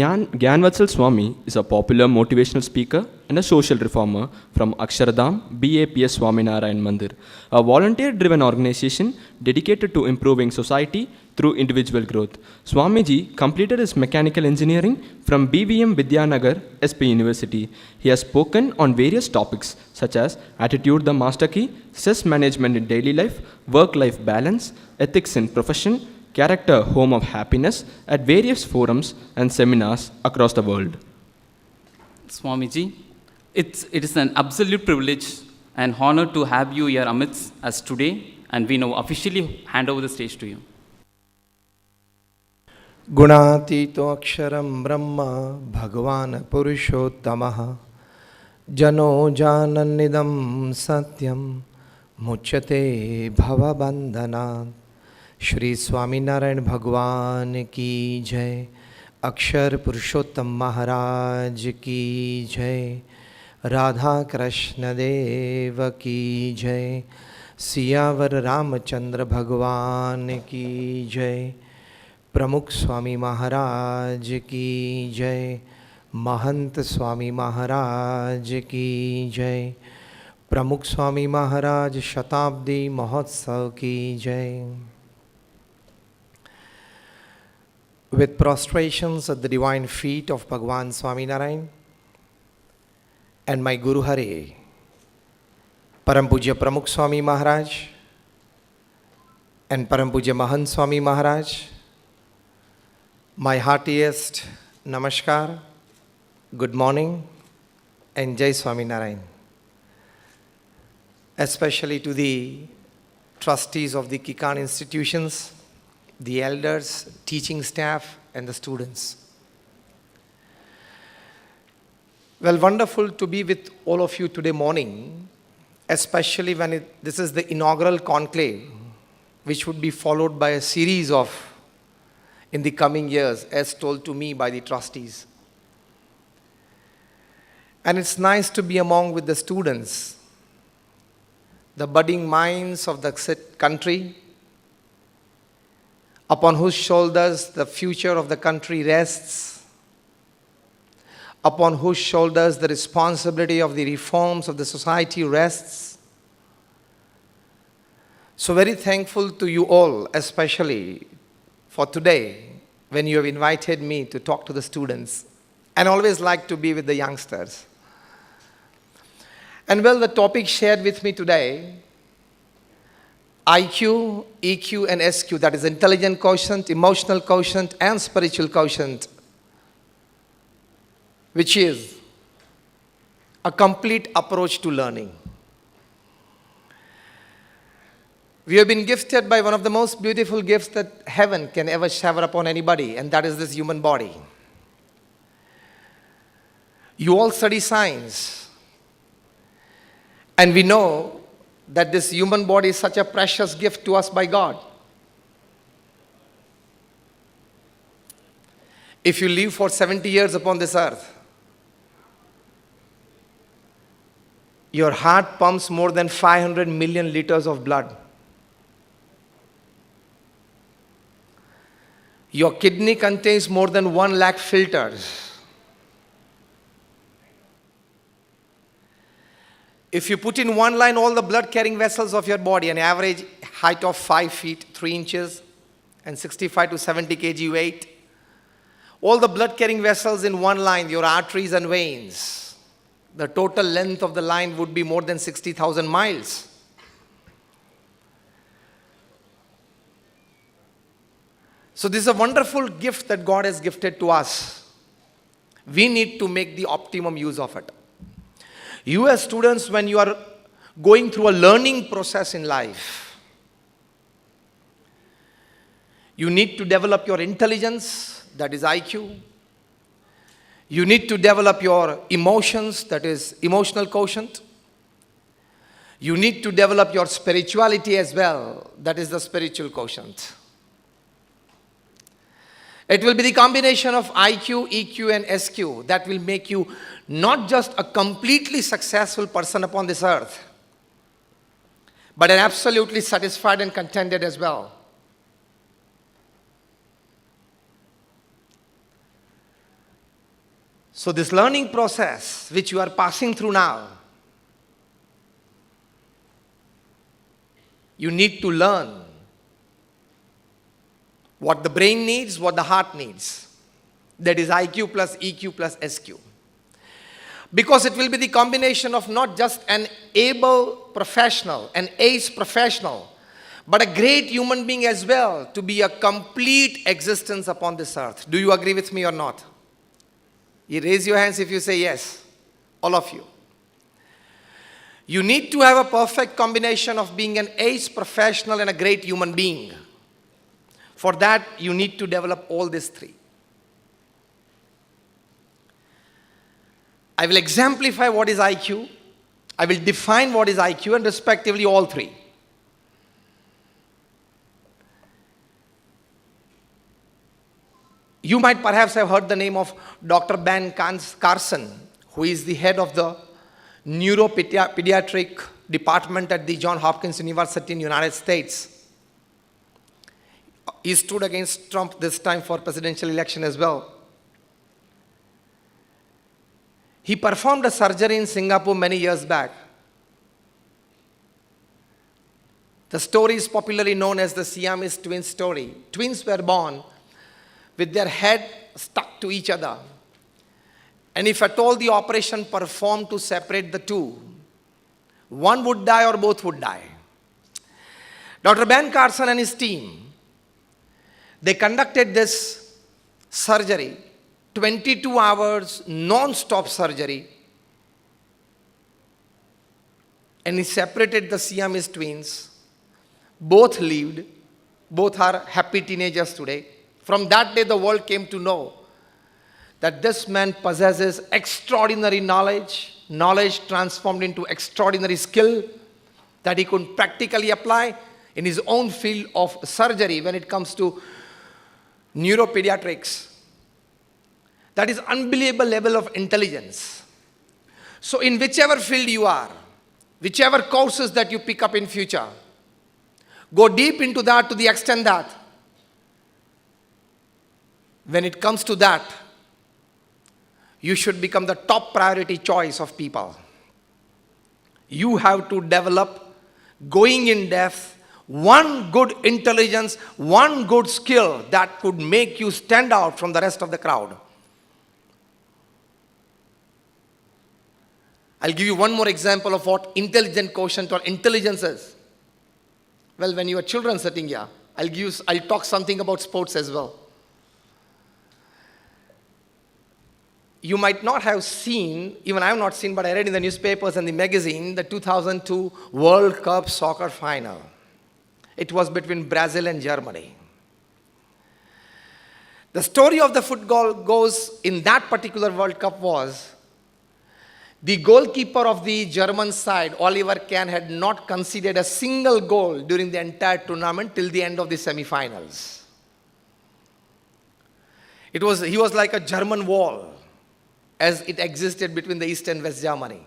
Gnanvatsal Swami is a popular motivational speaker and a social reformer from Aksharadham BAPS Swaminarayan Mandir, a volunteer-driven organization dedicated to improving society through individual growth. Swamiji completed his mechanical engineering from BVM Vidyanagar SP University. He has spoken on various topics such as attitude the master key, stress management in daily life, work-life balance, ethics in profession, character home of happiness at various forums and seminars across the world. Swamiji, it is an absolute privilege and honor to have you here amidst us today, and we now officially hand over the stage to you. गुणातीतो अक्षरं ब्रह्म भगवान् पुरुषोत्तमः जनो जानन्निदं सत्यं मुच्यते भवबन्धनात् श्री स्वामीनारायण भगवान की जय, अक्षर पुरुषोत्तम महाराज की जय, राधा कृष्ण देव की जय, सियावर रामचंद्र भगवान की जय, प्रमुख स्वामी महाराज की जय, महंत स्वामी महाराज की जय, प्रमुख स्वामी महाराज शताब्दी महोत्सव की जय. With prostrations at the divine feet of Bhagwan Swaminarayan and my Guru Hare, Param Pujya Pramukh Swami Maharaj and Param Pujya Mahant Swami Maharaj, my heartiest namaskar, good morning and Jai Swaminarayan. Especially to the trustees of the Kikan institutions, the elders, teaching staff, and the students. Well, wonderful to be with all of you today morning, especially when this is the inaugural conclave, which would be followed by a series of in the coming years, as told to me by the trustees. And it's nice to be among with the students, the budding minds of the country, upon whose shoulders the future of the country rests, upon whose shoulders the responsibility of the reforms of the society rests. So very thankful to you all, especially for today, when you have invited me to talk to the students, and always like to be with the youngsters. And well, the topic shared with me today, IQ, EQ, and SQ, that is intelligent quotient, emotional quotient, and spiritual quotient, which is a complete approach to learning. We have been gifted by one of the most beautiful gifts that heaven can ever shower upon anybody, and that is this human body. You all study science, and we know that this human body is such a precious gift to us by God. If you live for 70 years upon this earth, your heart pumps more than 500 million liters of blood. Your kidney contains more than 1 lakh filters. If you put in one line all the blood-carrying vessels of your body, an average height of 5 feet 3 inches and 65 to 70 kg weight, all the blood-carrying vessels in one line, your arteries and veins, the total length of the line would be more than 60,000 miles. So this is a wonderful gift that God has gifted to us. We need to make the optimum use of it. You as students, when you are going through a learning process in life, you need to develop your intelligence, that is IQ. You need to develop your emotions, that is emotional quotient. You need to develop your spirituality as well, that is the spiritual quotient. It will be the combination of IQ, EQ, and SQ that will make you not just a completely successful person upon this earth, but an absolutely satisfied and contented as well. So this learning process which you are passing through now, you need to learn what the brain needs, what the heart needs. That is IQ plus EQ plus SQ. Because it will be the combination of not just an able professional, an ace professional, but a great human being as well, to be a complete existence upon this earth. Do you agree with me or not? You raise your hands if you say yes, all of you. You need to have a perfect combination of being an ace professional and a great human being. For that, you need to develop all these three. I will exemplify what is IQ. I will define what is IQ, and respectively all three. You might perhaps have heard the name of Dr. Ben Carson, who is the head of the neuropediatric department at the Johns Hopkins University in the United States. He stood against Trump this time for presidential election as well. He performed a surgery in Singapore many years back. The story is popularly known as the Siamese twins story. Twins were born with their head stuck to each other. And if at all the operation performed to separate the two, one would die or both would die. Dr. Ben Carson and his team, they conducted this surgery, 22 hours non-stop surgery, and he separated the Siamese twins. Both lived, both are happy teenagers today. From that day, the world came to know that this man possesses extraordinary knowledge transformed into extraordinary skill that he could practically apply in his own field of surgery when it comes to neuropediatrics. That is unbelievable level of intelligence. So in whichever field you are, whichever courses that you pick up in future, go deep into that to the extent that when it comes to that, you should become the top priority choice of people. You have to develop, going in depth, one good intelligence, one good skill that could make you stand out from the rest of the crowd. I'll give you one more example of what intelligent quotient or intelligence is. Well, when you are children sitting here, I'll talk something about sports as well. You might not have seen, even I have not seen, but I read in the newspapers and the magazine, the 2002 World Cup soccer final. It was between Brazil and Germany. The story of the football goes in that particular World Cup was the goalkeeper of the German side, Oliver Kahn, had not conceded a single goal during the entire tournament till the end of the semi-finals. He was like a German wall as it existed between the East and West Germany.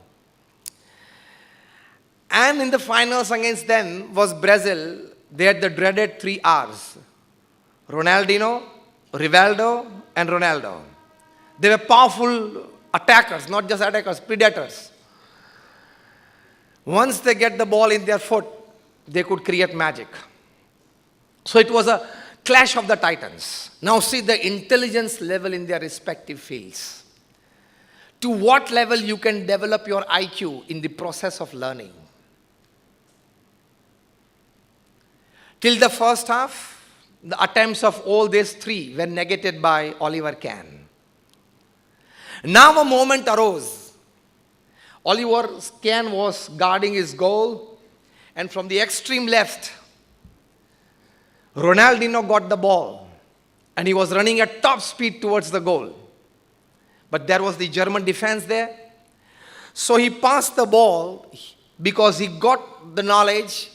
And in the finals against them was Brazil. They had the dreaded 3 R's. Ronaldinho, Rivaldo, and Ronaldo. They were powerful attackers, not just attackers, predators. Once they get the ball in their foot, they could create magic. So it was a clash of the titans. Now see the intelligence level in their respective fields. To what level you can develop your IQ in the process of learning. Till the first half, the attempts of all these three were negated by Oliver Kahn. Now a moment arose. Oliver Kahn was guarding his goal, and from the extreme left, Ronaldinho got the ball, and he was running at top speed towards the goal. But there was the German defense there. So he passed the ball because he got the knowledge,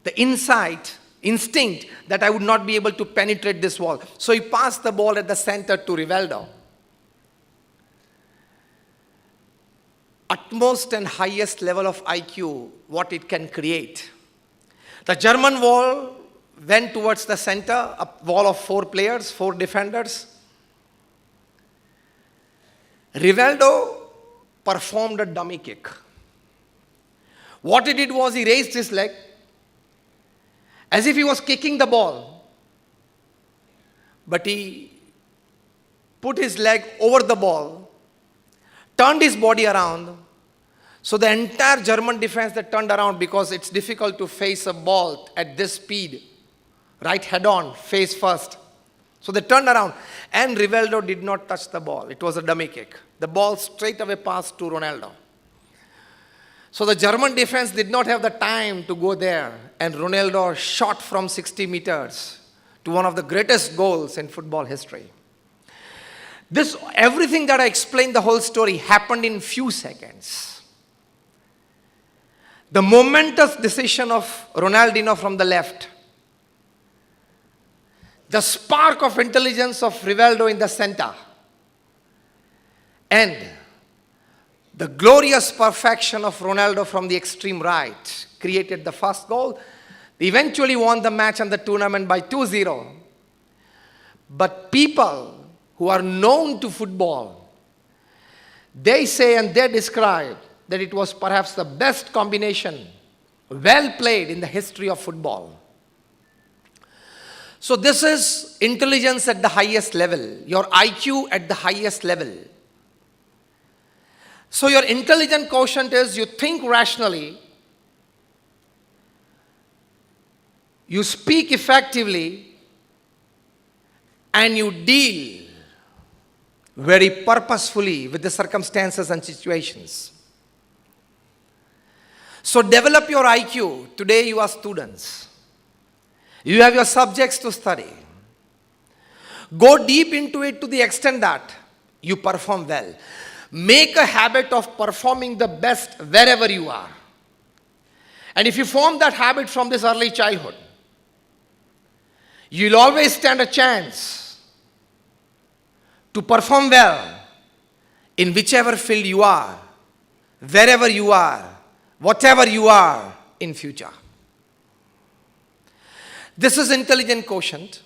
the insight, instinct that I would not be able to penetrate this wall. So he passed the ball at the center to Rivaldo. Utmost and highest level of IQ, what it can create. The German wall went towards the center, a wall of 4 players, 4 defenders. Rivaldo performed a dummy kick. What he did was he raised his leg as if he was kicking the ball, but he put his leg over the ball, turned his body around, so the entire German defense that turned around, because it's difficult to face a ball at this speed, right head on, face first. So they turned around, and Rivaldo did not touch the ball. It was a dummy kick. The ball straight away passed to Ronaldo. So the German defense did not have the time to go there, and Ronaldo shot from 60 meters to one of the greatest goals in football history. Everything that I explained, the whole story, happened in few seconds. The momentous decision of Ronaldinho from the left, the spark of intelligence of Rivaldo in the center, and the glorious perfection of Ronaldo from the extreme right created the first goal. They eventually won the match and the tournament by 2-0. But people who are known to football, they say and they describe that it was perhaps the best combination, well played in the history of football. So this is intelligence at the highest level, your IQ at the highest level. So your intelligent quotient is you think rationally, you speak effectively, and you deal very purposefully with the circumstances and situations. So develop your IQ. Today you are students. You have your subjects to study. Go deep into it to the extent that you perform well. Make a habit of performing the best wherever you are. And if you form that habit from this early childhood, you'll always stand a chance to perform well in whichever field you are, wherever you are, whatever you are in future. This is intelligent quotient.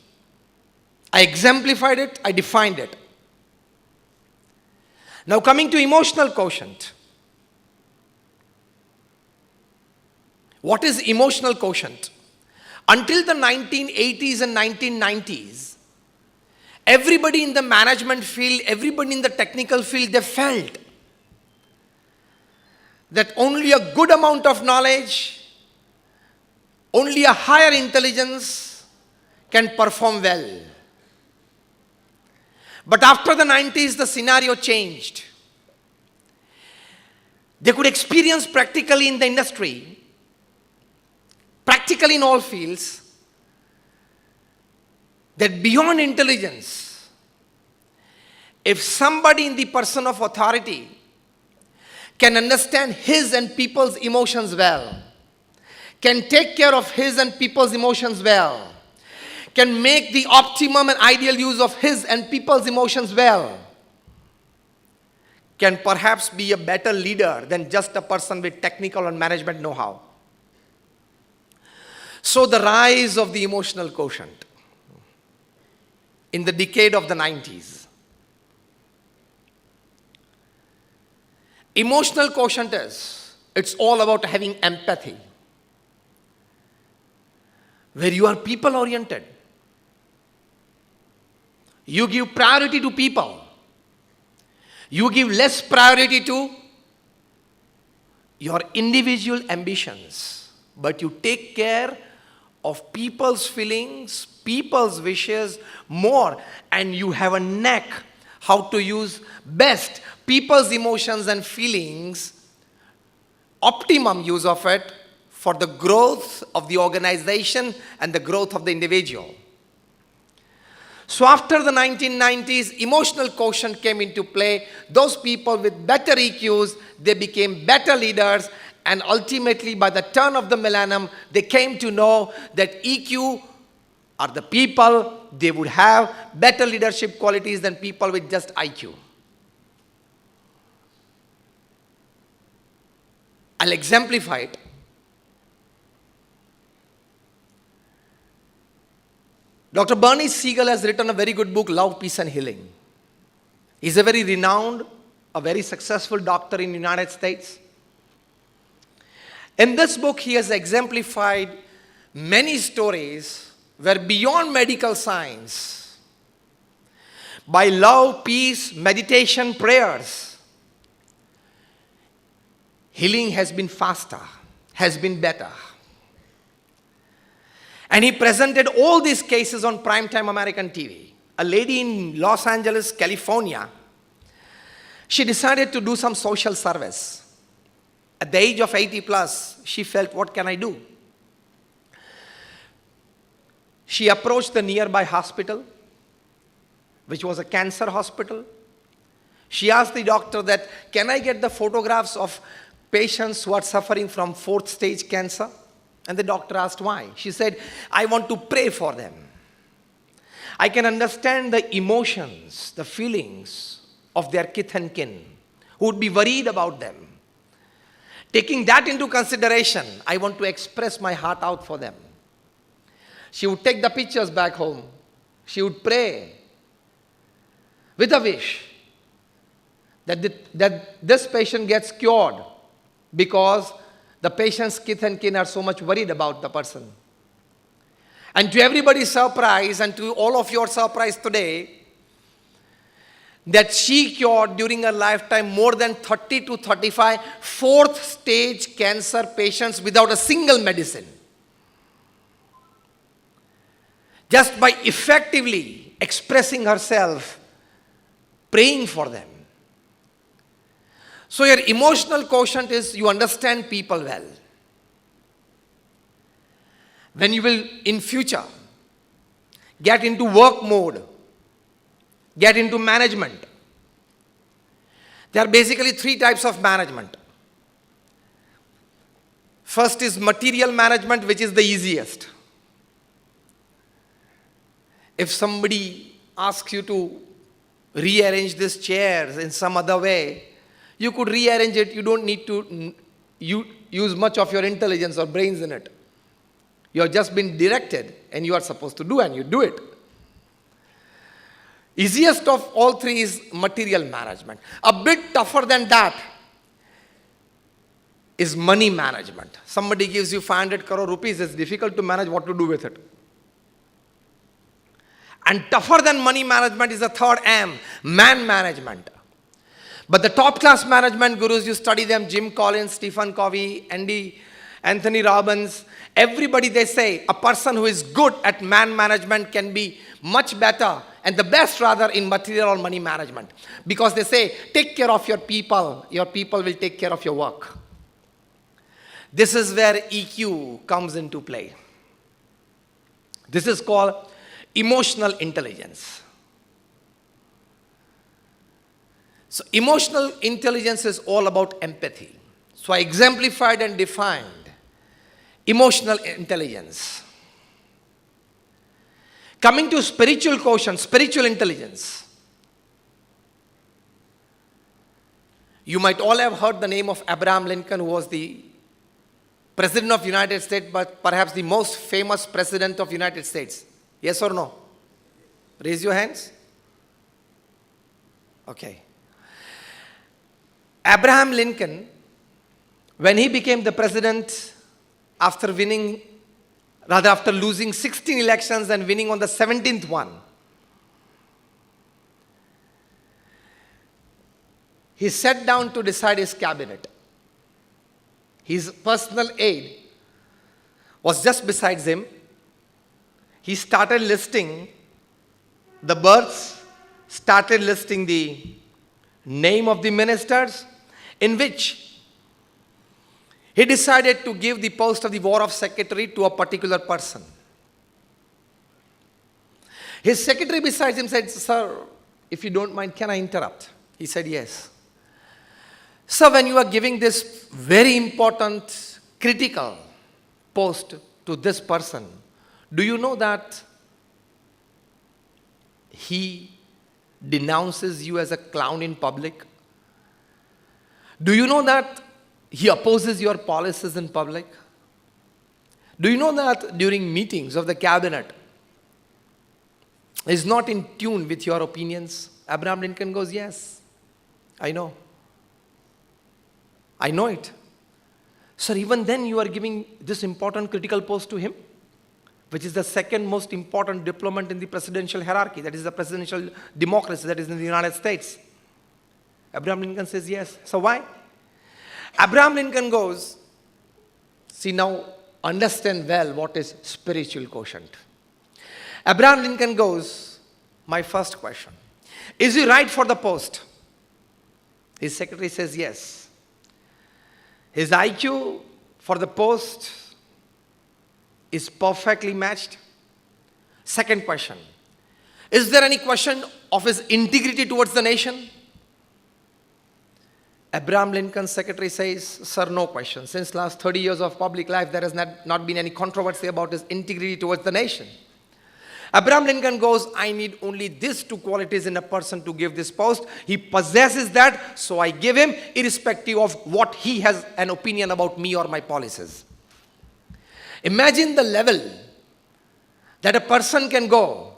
I exemplified it, I defined it. Now coming to emotional quotient. What is emotional quotient? Until the 1980s and 1990s, everybody in the management field, everybody in the technical field, they felt that only a good amount of knowledge, only a higher intelligence can perform well. But after the 90s, the scenario changed. They could experience practically in the industry, practically in all fields, that beyond intelligence, if somebody in the person of authority can understand his and people's emotions well, can take care of his and people's emotions well, can make the optimum and ideal use of his and people's emotions well, can perhaps be a better leader than just a person with technical and management know-how. So the rise of the emotional quotient in the decade of the 90s. Emotional quotient it's all about having empathy, where you are people-oriented. You give priority to people. You give less priority to your individual ambitions, but you take care of people's feelings, people's wishes more, and you have a knack how to use best people's emotions and feelings, optimum use of it for the growth of the organization and the growth of the individual. So after the 1990s, emotional quotient came into play. Those people with better EQs, they became better leaders, and ultimately by the turn of the millennium, they came to know that EQ are the people, they would have better leadership qualities than people with just IQ. I'll exemplify it. Dr. Bernie Siegel has written a very good book, Love, Peace and Healing. He's a very renowned a very successful doctor in the United States. In this book, he has exemplified many stories where beyond medical science, by love, peace, meditation, prayers, healing has been faster, has been better. And he presented all these cases on primetime American TV. A lady in Los Angeles, California, she decided to do some social service. At the age of 80 plus, she felt, what can I do? She approached the nearby hospital, which was a cancer hospital. She asked the doctor that, can I get the photographs of patients who are suffering from 4th stage cancer? And the doctor asked why. She said, I want to pray for them. I can understand the emotions, the feelings of their kith and kin, who would be worried about them. Taking that into consideration, I want to express my heart out for them. She would take the pictures back home. She would pray with a wish that this patient gets cured, because the patient's kith and kin are so much worried about the person. And to everybody's surprise, and to all of your surprise today, that she cured during her lifetime more than 30 to 35 4th stage cancer patients without a single medicine. Just by effectively expressing herself, praying for them. So your emotional quotient is you understand people well. When you will in future get into work mode, get into management, there are basically 3 types of management. First is material management, which is the easiest. If somebody asks you to rearrange these chairs in some other way, you could rearrange it. You don't need to use much of your intelligence or brains in it. You have just been directed and you are supposed to do, and you do it. Easiest of all 3 is material management. A bit tougher than that is money management. Somebody gives you 500 crore rupees, it's difficult to manage what to do with it. And tougher than money management is the third M, man management. But the top class management gurus, you study them, Jim Collins, Stephen Covey, Anthony Robbins, everybody, they say a person who is good at man management can be much better, and the best rather, in material or money management. Because they say, take care of your people will take care of your work. This is where EQ comes into play. This is called emotional intelligence. So emotional intelligence is all about empathy. So I exemplified and defined emotional intelligence. Coming to spiritual quotient, spiritual intelligence. You might all have heard the name of Abraham Lincoln, who was the President of the United States, but perhaps the most famous President of the United States. Yes or no? Raise your hands. Okay. Abraham Lincoln, when he became the president after losing 16 elections and winning on the 17th one, he sat down to decide his cabinet. His personal aide was just beside him. He started listing the births, started listing the name of the ministers, in which he decided to give the post of the War of Secretary to a particular person. His secretary beside him said, "Sir, if you don't mind, can I interrupt?" He said, "Yes." "Sir, when you are giving this very important, critical post to this person, do you know that he denounces you as a clown in public? Do you know that he opposes your policies in public? Do you know that during meetings of the cabinet, he is not in tune with your opinions?" Abraham Lincoln goes, "Yes, I know." I know it. Sir, even then you are giving this important critical post to him, which is the second most important diplomat in the presidential hierarchy, that is the presidential democracy that is in the United States. Abraham Lincoln says yes. So why? Abraham Lincoln goes, see now, understand well what is spiritual quotient. Abraham Lincoln goes, my first question, is he right for the post? His secretary says yes. His IQ for the post is perfectly matched. Second question, is there any question of his integrity towards the nation? Abraham Lincoln's secretary says, sir, no question. Since last 30 years of public life, there has not been any controversy about his integrity towards the nation. Abraham Lincoln goes, I need only these two qualities in a person to give this post. He possesses that, so I give him, irrespective of what he has an opinion about me or my policies. Imagine the level that a person can go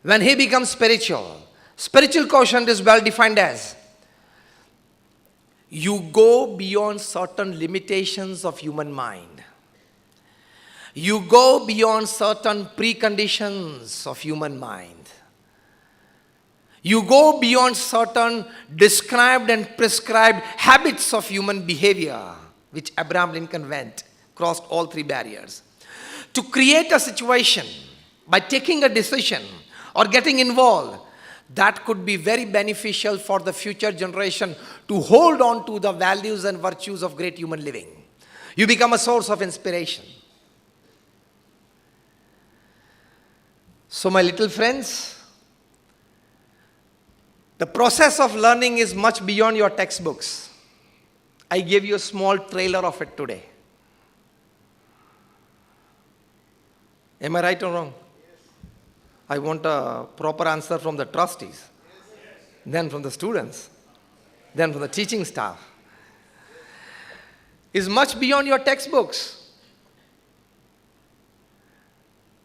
when he becomes spiritual. Spiritual quotient is well defined as, you go beyond certain limitations of human mind. You go beyond certain preconditions of human mind. You go beyond certain described and prescribed habits of human behavior, which Abraham Lincoln went, crossed all three barriers. To create a situation by taking a decision or getting involved, that could be very beneficial for the future generation to hold on to the values and virtues of great human living. You become a source of inspiration. So my little friends, the process of learning is much beyond your textbooks. I gave you a small trailer of it today. Am I right or wrong? I want a proper answer from the trustees, then from the students, then from the teaching staff. It's much beyond your textbooks.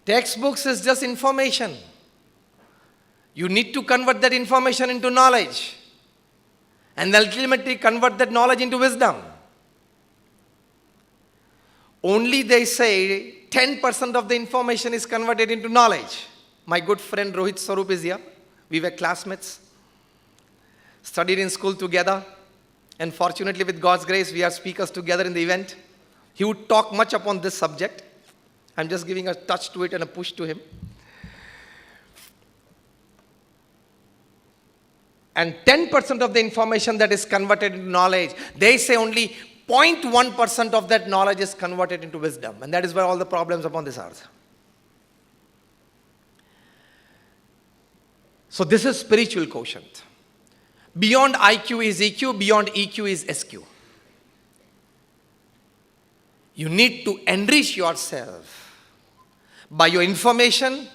Textbooks is just information. You need to convert that information into knowledge and ultimately convert that knowledge into wisdom. Only they say 10% of the information is converted into knowledge. My good friend Rohit Sarup is here. We were classmates, studied in school together, and fortunately with God's grace we are speakers together in the event. He would talk much upon this subject. I'm just giving a touch to it and a push to him. And 10% of the information that is converted into knowledge, they say only 0.1% of that knowledge is converted into wisdom. And that is where all the problems upon this earth. So this is spiritual quotient. Beyond IQ is EQ, beyond EQ is SQ. You need to enrich yourself by your information,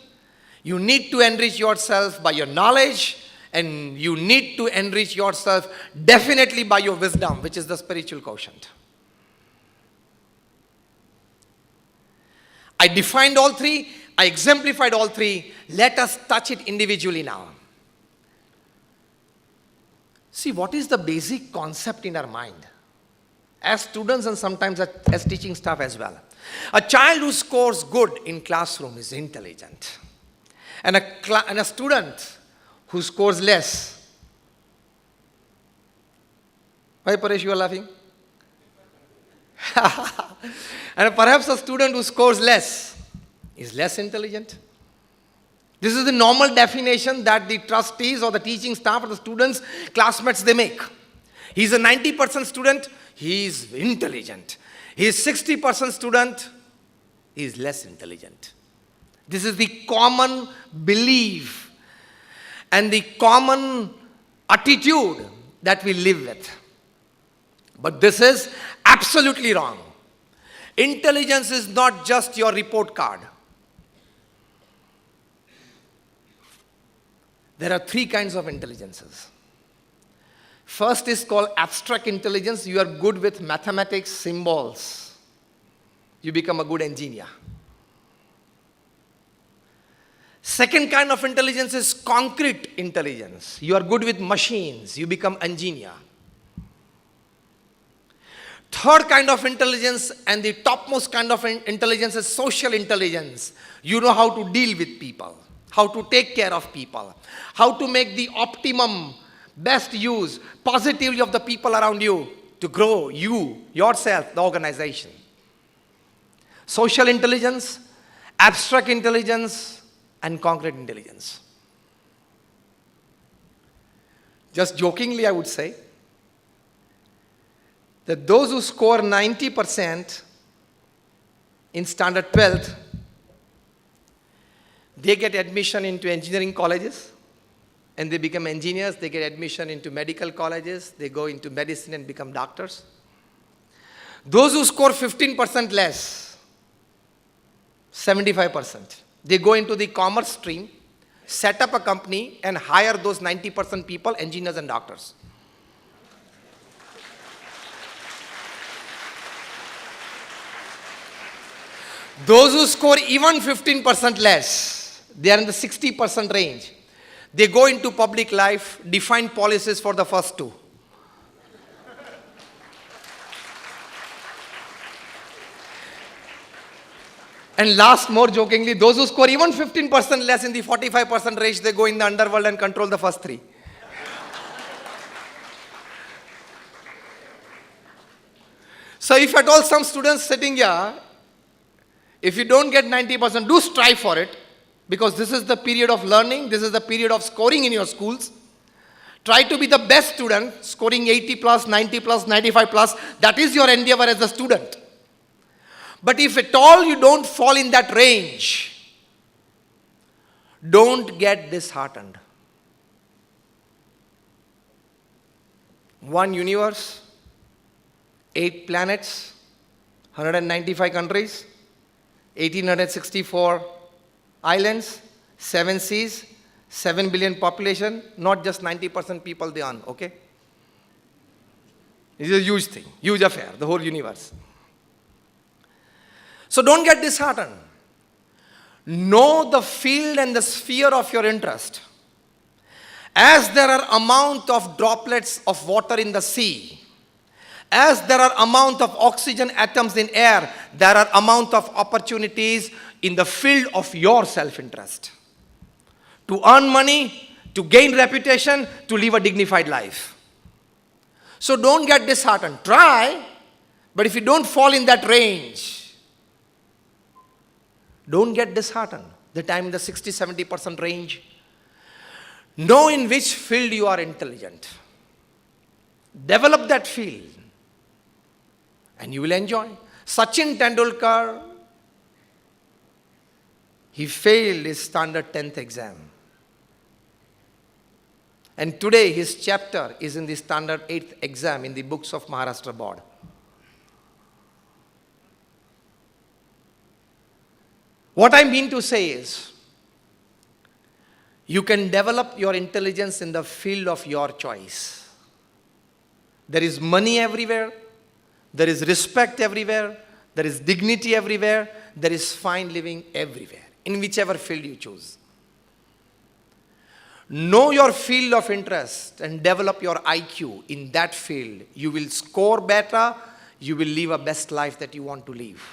you need to enrich yourself by your knowledge, and you need to enrich yourself definitely by your wisdom, which is the spiritual quotient. I defined all three, I exemplified all three. Let us touch it individually now. See, what is the basic concept in our mind? As students and sometimes as teaching staff as well. A child who scores good in classroom is intelligent. And a student who scores less. Why, Paresh, you are laughing? And perhaps a student who scores less is less intelligent. This is the normal definition that the trustees or the teaching staff or the students, classmates, they make. He's a 90% student, he is intelligent. He is 60% student, he is less intelligent. This is the common belief and the common attitude that we live with. But this is absolutely wrong. Intelligence is not just your report card. There are three kinds of intelligences. First is called abstract intelligence. You are good with mathematics, symbols. You become a good engineer. Second kind of intelligence is concrete intelligence. You are good with machines. You become engineer. Third kind of intelligence, and the topmost kind of intelligence, is social intelligence. You know how to deal with people, how to take care of people, how to make the optimum, best use positively of the people around you to grow you, yourself, the organization. Social intelligence, abstract intelligence, and concrete intelligence. Just jokingly, I would say that those who score 90% in standard 12th, they get admission into engineering colleges and they become engineers. They get admission into medical colleges. They go into medicine and become doctors. Those who score 15% less, 75%, they go into the commerce stream, set up a company and hire those 90% people, engineers and doctors. Those who score even 15% less, they are in the 60% range. They go into public life, define policies for the first two. And last, more jokingly, those who score even 15% less in the 45% range, they go in the underworld and control the first three. So if at all some students sitting here, if you don't get 90%, do strive for it, because this is the period of learning, this is the period of scoring in your schools. Try to be the best student, scoring 80 plus, 90 plus, 95 plus. That is your endeavor as a student. But if at all you don't fall in that range, don't get disheartened. One universe, 8 planets, 195 countries, 1864 islands, 7 seas, 7 billion population, not just 90% people they earn, okay? It's a huge thing, huge affair, the whole universe. So don't get disheartened. Know the field and the sphere of your interest. As there are amount of droplets of water in the sea, as there are amount of oxygen atoms in air, there are amount of opportunities in the field of your self-interest. To earn money, to gain reputation, to live a dignified life. So don't get disheartened. Try, but if you don't fall in that range, don't get disheartened. That I'm in the 60-70% range. Know in which field you are intelligent. Develop that field. And you will enjoy. Sachin Tendulkar, he failed his standard 10th exam. And today his chapter is in the standard 8th exam in the books of Maharashtra board. What I mean to say is, you can develop your intelligence in the field of your choice. There is money everywhere. There is respect everywhere. There is dignity everywhere. There is fine living everywhere, in whichever field you choose. Know your field of interest and develop your IQ in that field. You will score better. You will live a best life that you want to live.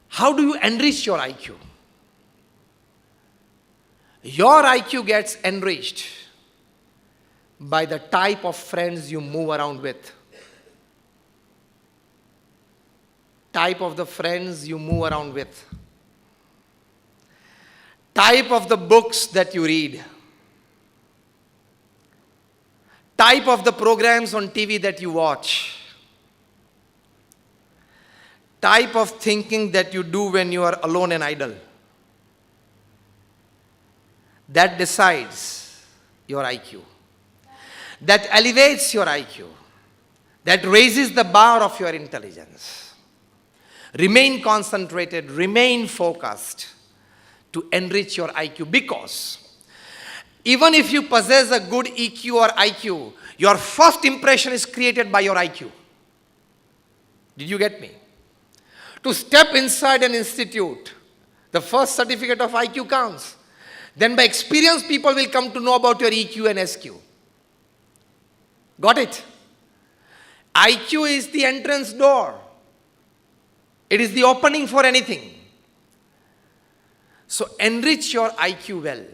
How do you enrich your IQ? Your IQ gets enriched by the type of friends you move around with. Type of the friends you move around with. Type of the books that you read. Type of the programs on TV that you watch. Type of thinking that you do when you are alone and idle. That decides your IQ. That elevates your IQ. That raises the bar of your intelligence. Remain concentrated, remain focused to enrich your IQ, because even if you possess a good EQ or IQ, your first impression is created by your IQ. Did you get me? To step inside an institute, the first certificate of IQ counts. Then by experience, people will come to know about your EQ and SQ. Got it? IQ is the entrance door. It is the opening for anything. So enrich your IQ well.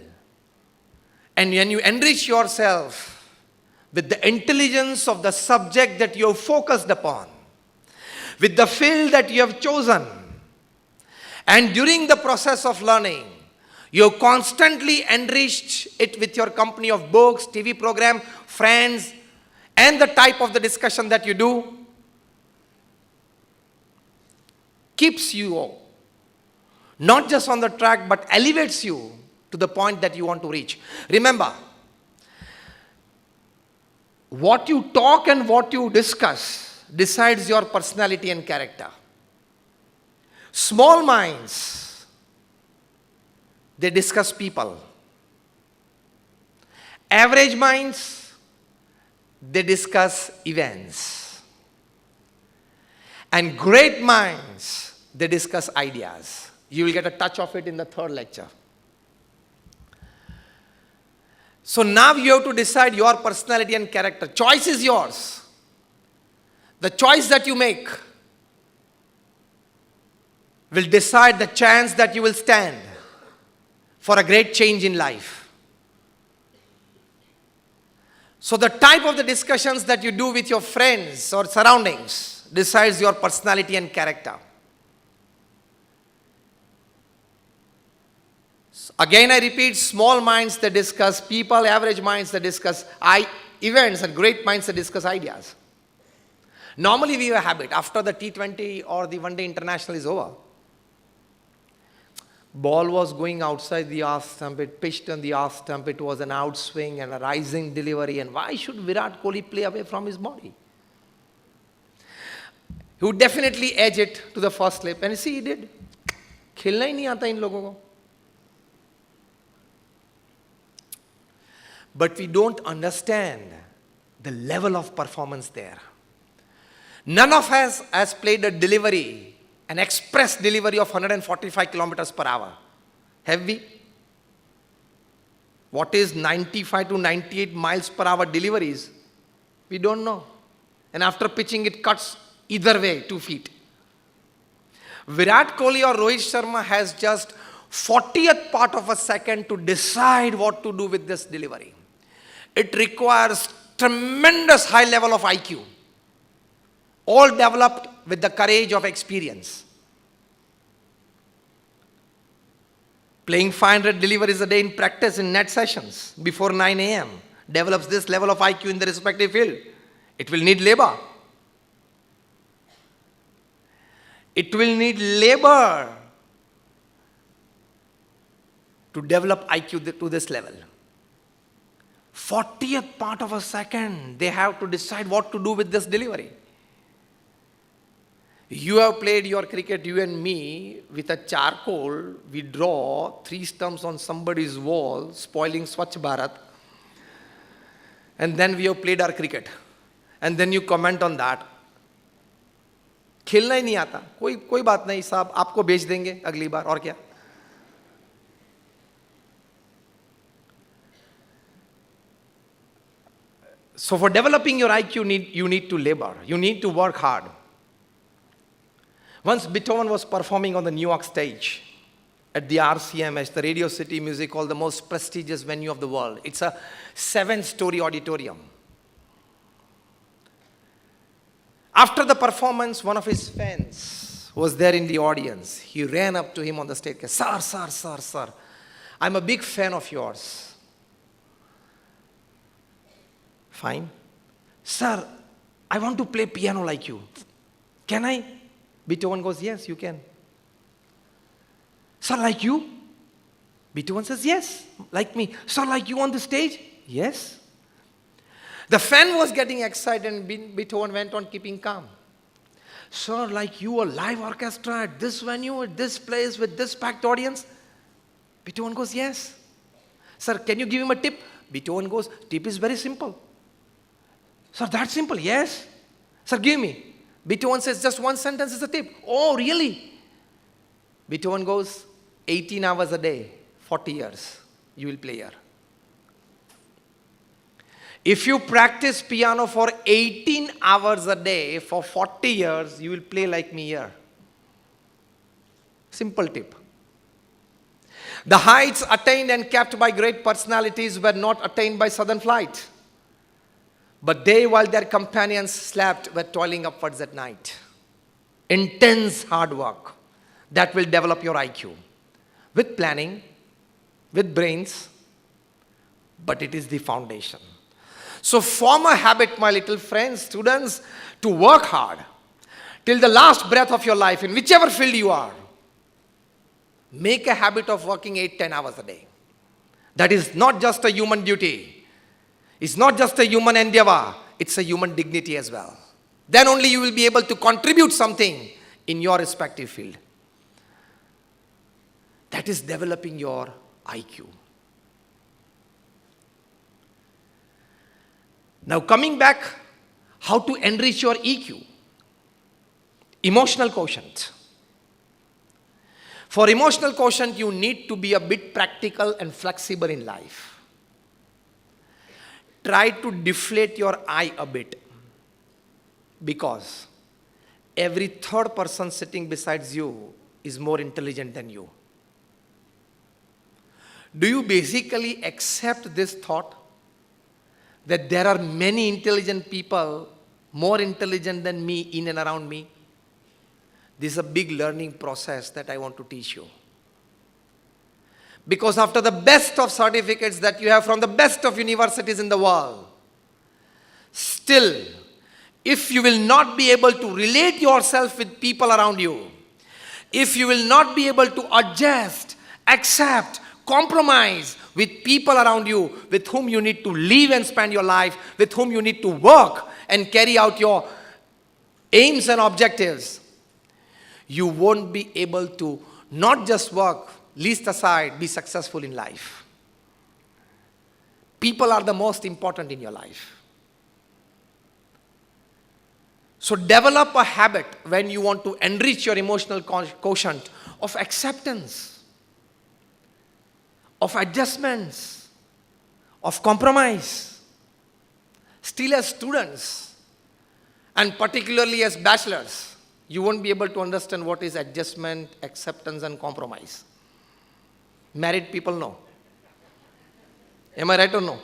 And when you enrich yourself with the intelligence of the subject that you have focused upon, with the field that you have chosen, and during the process of learning, you have constantly enriched it with your company of books, TV program, friends, and the type of the discussion that you do, keeps you not just on the track, but elevates you to the point that you want to reach. Remember, what you talk and what you discuss decides your personality and character. Small minds, they discuss people. Average minds, they discuss events. And great minds, they discuss ideas. You will get a touch of it in the third lecture. So now you have to decide your personality and character. Choice is yours. The choice that you make will decide the chance that you will stand for a great change in life. So the type of the discussions that you do with your friends or surroundings decides your personality and character. Again, I repeat, small minds that discuss people, average minds that discuss events, and great minds that discuss ideas. Normally we have a habit, after the T20 or the one day international is over, ball was going outside the off stump, it pitched on the off stump, it was an outswing and a rising delivery, and why should Virat Kohli play away from his body? He would definitely edge it to the first slip, and see, he did. खेलना ही नहीं आता इन लोगों को. But we don't understand the level of performance there. None of us has played a delivery, an express delivery of 145 kilometers per hour. Have we? What is 95 to 98 miles per hour deliveries? We don't know. And after pitching, it cuts either way, 2 feet. Virat Kohli or Rohit Sharma has just 40th part of a second to decide what to do with this delivery. It requires tremendous high level of IQ, all developed with the courage of experience. Playing 500 deliveries a day in practice in net sessions before 9 a.m. develops this level of IQ in the respective field. It will need labor. It will need labor to develop IQ to this level. 40th part of a second, they have to decide what to do with this delivery. You have played your cricket, you and me, with a charcoal, we draw 3 stumps on somebody's wall, spoiling Swachh Bharat. And then we have played our cricket. And then you comment on that. खेलना ही नहीं आता, कोई बात नहीं साहब, आपको बेच देंगे अगली बार, और क्या? So for developing your IQ, you need to labor. You need to work hard. Once Beethoven was performing on the New York stage at the RCMS, the Radio City Music Hall, the most prestigious venue of the world. It's a 7-story auditorium. After the performance, one of his fans was there in the audience. He ran up to him on the stage. Sir, I'm a big fan of yours. Fine. Sir, I want to play piano like you. Can I? Beethoven goes, yes, you can. Sir, like you? Beethoven says, yes, like me. Sir, like you on the stage? Yes. The fan was getting excited and Beethoven went on keeping calm. Sir, like you, a live orchestra at this venue, at this place with this packed audience? Beethoven goes, yes. Sir, can you give him a tip? Beethoven goes, tip is very simple. Sir, that's simple. Yes. Sir, give me. Beethoven says just one sentence is a tip. Oh, really? Beethoven goes, 18 hours a day, 40 years, you will play here. If you practice piano for 18 hours a day for 40 years, you will play like me here. Simple tip. The heights attained and kept by great personalities were not attained by sudden flight, but they, while their companions slept, were toiling upwards at night. Intense hard work that will develop your IQ with planning, with brains, but it is the foundation. So form a habit, my little friends, students, to work hard till the last breath of your life in whichever field you are. Make a habit of working 8-10 hours a day. That is not just a human duty. It's not just a human endeavor. It's a human dignity as well. Then only you will be able to contribute something in your respective field. That is developing your IQ. Now coming back, how to enrich your EQ. Emotional quotient. For emotional quotient, you need to be a bit practical and flexible in life. Try to deflate your eye a bit, because every third person sitting besides you is more intelligent than you. Do you basically accept this thought that there are many intelligent people, more intelligent than me, in and around me? This is a big learning process that I want to teach you. Because after the best of certificates that you have from the best of universities in the world, still, if you will not be able to relate yourself with people around you, if you will not be able to adjust, accept, compromise with people around you with whom you need to live and spend your life, with whom you need to work and carry out your aims and objectives, you won't be able to not just work, least aside, be successful in life. People are the most important in your life. So develop a habit when you want to enrich your emotional quotient of acceptance, of adjustments, of compromise. Still as students, and particularly as bachelors, you won't be able to understand what is adjustment, acceptance, and compromise. Married people know. Am I right or no?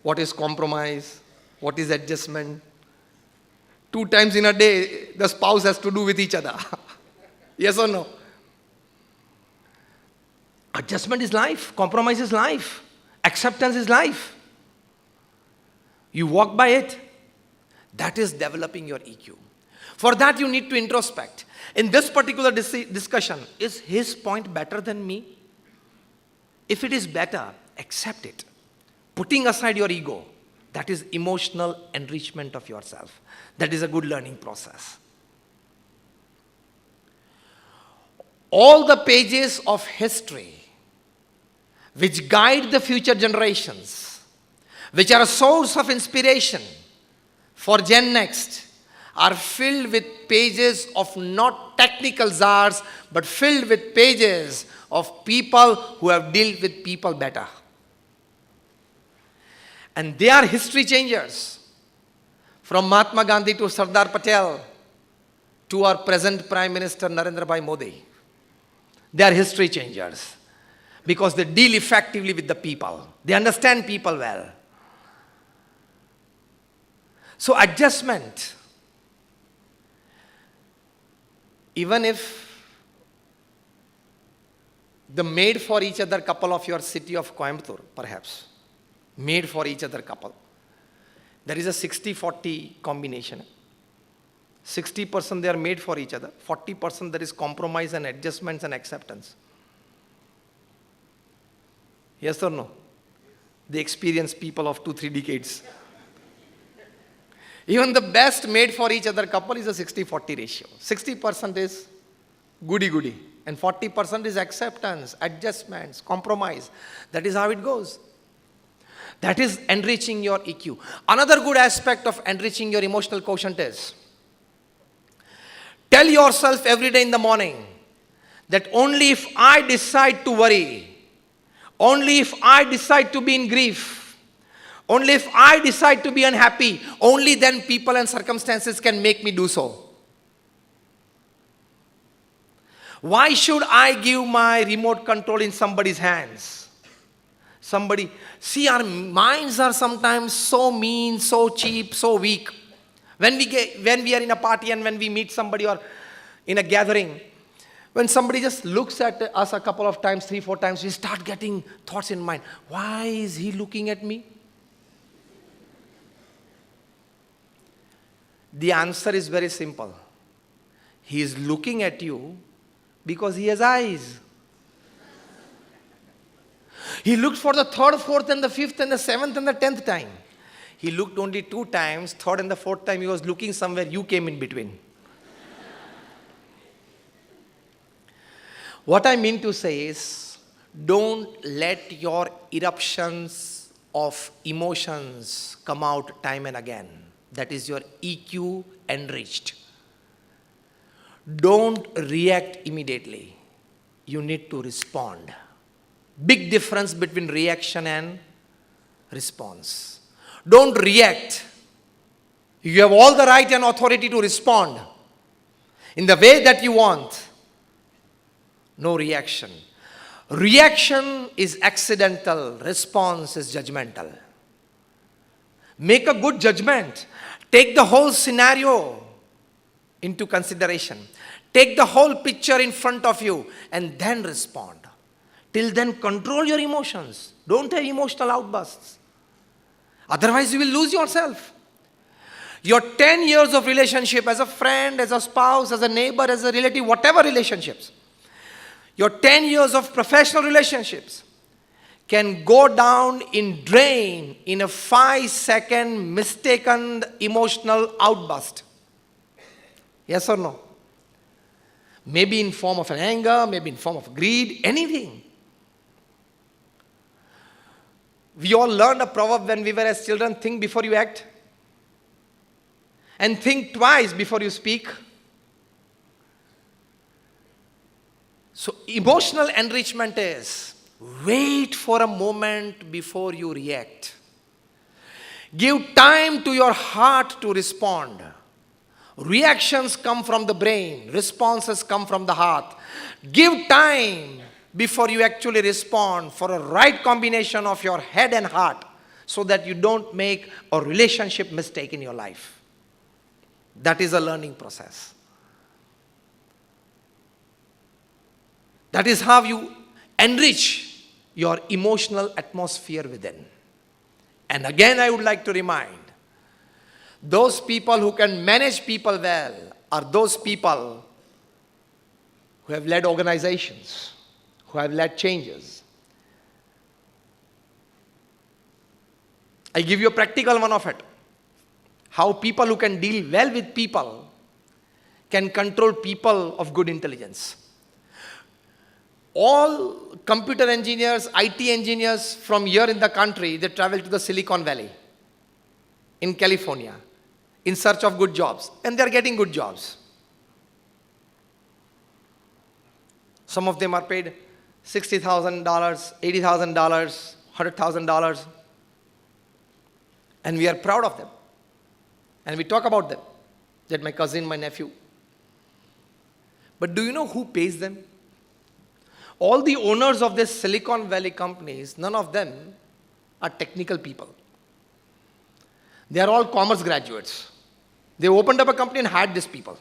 What is compromise? What is adjustment? 2 times in a day, the spouse has to do with each other. Yes or no? Adjustment is life. Compromise is life. Acceptance is life. You walk by it. That is developing your EQ. For that, you need to introspect. In this particular discussion, is his point better than me? If it is better, accept it. Putting aside your ego, that is emotional enrichment of yourself. That is a good learning process. All the pages of history which guide the future generations, which are a source of inspiration for Gen Next, are filled with pages of not technical czars, but filled with pages of people who have dealt with people better. And they are history changers. From Mahatma Gandhi to Sardar Patel to our present Prime Minister Narendra Bhai Modi. They are history changers because they deal effectively with the people. They understand people well. So adjustment. Even if the made for each other couple of your city of Coimbatore, perhaps, made for each other couple, there is a 60-40 combination. 60% they are made for each other, 40% there is compromise and adjustments and acceptance. Yes or no? They experience people of 2-3 decades. Even the best made for each other couple is a 60-40 ratio. 60% is goody-goody and 40% is acceptance, adjustments, compromise. That is how it goes. That is enriching your EQ. Another good aspect of enriching your emotional quotient is, tell yourself every day in the morning that only if I decide to worry, only if I decide to be in grief, Only if I decide to be unhappy, only then people and circumstances can make me do so. Why should I give my remote control in somebody's hands? See, our minds are sometimes so mean, so cheap, so weak. When we are in a party and when we meet somebody or in a gathering, when somebody just looks at us a couple of times, 3-4 times, we start getting thoughts in mind. Why is he looking at me? The answer is very simple. He is looking at you because he has eyes. He looked for the third, fourth, and the fifth, and the seventh, and the 10th time. He looked only 2 times. Third and the fourth time he was looking somewhere. You came in between. What I mean to say is, don't let your eruptions of emotions come out time and again. That is your EQ enriched. Don't react immediately. You need to respond. Big difference between reaction and response. Don't react. You have all the right and authority to respond in the way that you want. No reaction. Reaction is accidental. Response is judgmental. Make a good judgment. Take the whole scenario into consideration. Take the whole picture in front of you and then respond. Till then, control your emotions. Don't have emotional outbursts. Otherwise, you will lose yourself. Your 10 years of relationship as a friend, as a spouse, as a neighbor, as a relative, whatever relationships, your 10 years of professional relationships can go down in drain in a 5-second mistaken emotional outburst. Yes or no? Maybe in form of an anger, maybe in form of greed, anything. We all learned a proverb when we were as children: think before you act. And think twice before you speak. So emotional enrichment is wait for a moment before you react. Give time to your heart to respond. Reactions come from the brain. Responses come from the heart. Give time before you actually respond for a right combination of your head and heart so that you don't make a relationship mistake in your life. That is a learning process. That is how you enrich your emotional atmosphere within. And again, I would like to remind, those people who can manage people well are those people who have led organizations, who have led changes. I give you a practical one of it. How people who can deal well with people can control people of good intelligence. All computer engineers, IT engineers from here in the country, they travel to the Silicon Valley in California in search of good jobs. And they are getting good jobs. Some of them are paid $60,000, $80,000, $100,000. And we are proud of them. And we talk about them. That my cousin, my nephew. But do you know who pays them? All the owners of these Silicon Valley companies, none of them are technical people. They are all commerce graduates. They opened up a company and hired these people.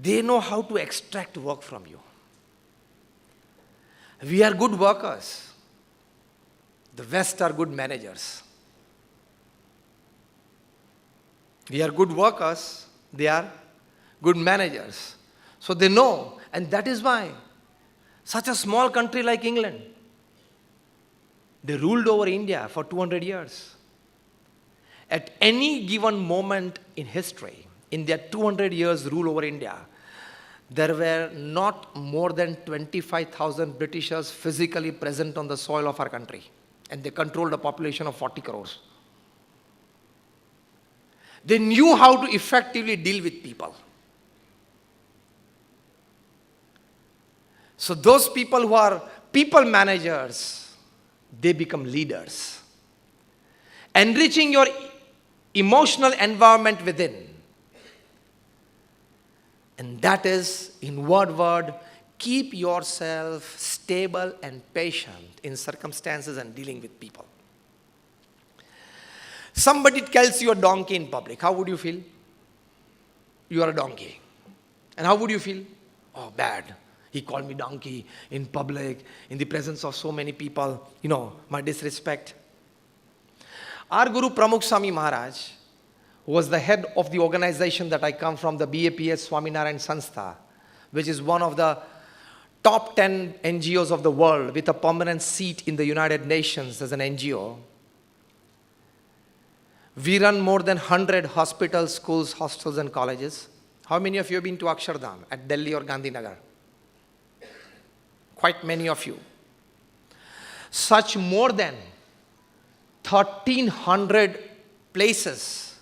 They know how to extract work from you. We are good workers. The West are good managers. We are good workers. They are good managers. So they know, and that is why such a small country like England, they ruled over India for 200 years. At any given moment in history, in their 200 years rule over India, there were not more than 25,000 Britishers physically present on the soil of our country. And they controlled a population of 40 crores. They knew how to effectively deal with people. So those people who are people managers, they become leaders. Enriching your emotional environment within. And that is, in word, keep yourself stable and patient in circumstances and dealing with people. Somebody tells you a donkey in public. How would you feel? You are a donkey. And how would you feel? Oh, bad. He called me donkey in public, in the presence of so many people. You know, my disrespect. Our Guru Pramukh Swami Maharaj, who was the head of the organization that I come from, the BAPS Swaminarayan Sanstha, which is one of the top 10 NGOs of the world with a permanent seat in the United Nations as an NGO. We run more than 100 hospitals, schools, hostels and colleges. How many of you have been to Akshardham at Delhi or Gandhinagar? Quite many of you. Such more than 1,300 places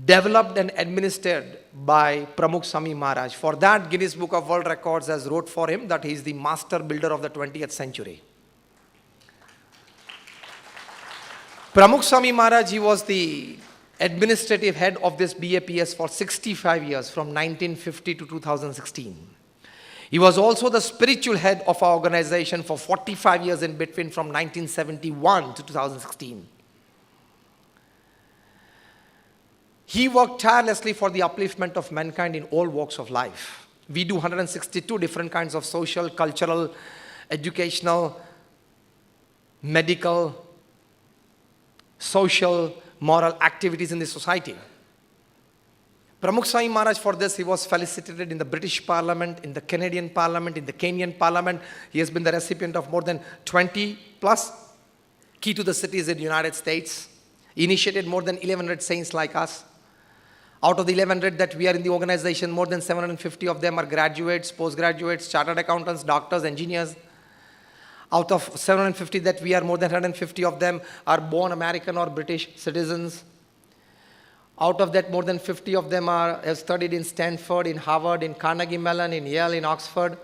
developed and administered by Pramukh Swami Maharaj. For that, Guinness Book of World Records has wrote for him that he is the master builder of the 20th century. Pramukh Swami Maharaj, he was the administrative head of this BAPS for 65 years, from 1950 to 2016. He was also the spiritual head of our organization for 45 years in between, from 1971 to 2016. He worked tirelessly for the upliftment of mankind in all walks of life. We do 162 different kinds of social, cultural, educational, medical, social, moral activities in the society. Pramukh Swami Maharaj, for this, he was felicitated in the British Parliament, in the Canadian Parliament, in the Kenyan Parliament. He has been the recipient of more than 20 plus key to the cities in the United States. He initiated more than 1,100 saints like us. Out of the 1,100 that we are in the organization, more than 750 of them are graduates, postgraduates, chartered accountants, doctors, engineers. Out of 750 that we are, more than 150 of them are born American or British citizens. Out of that, more than 50 of them have studied in Stanford, in Harvard, in Carnegie Mellon, in Yale, in Oxford.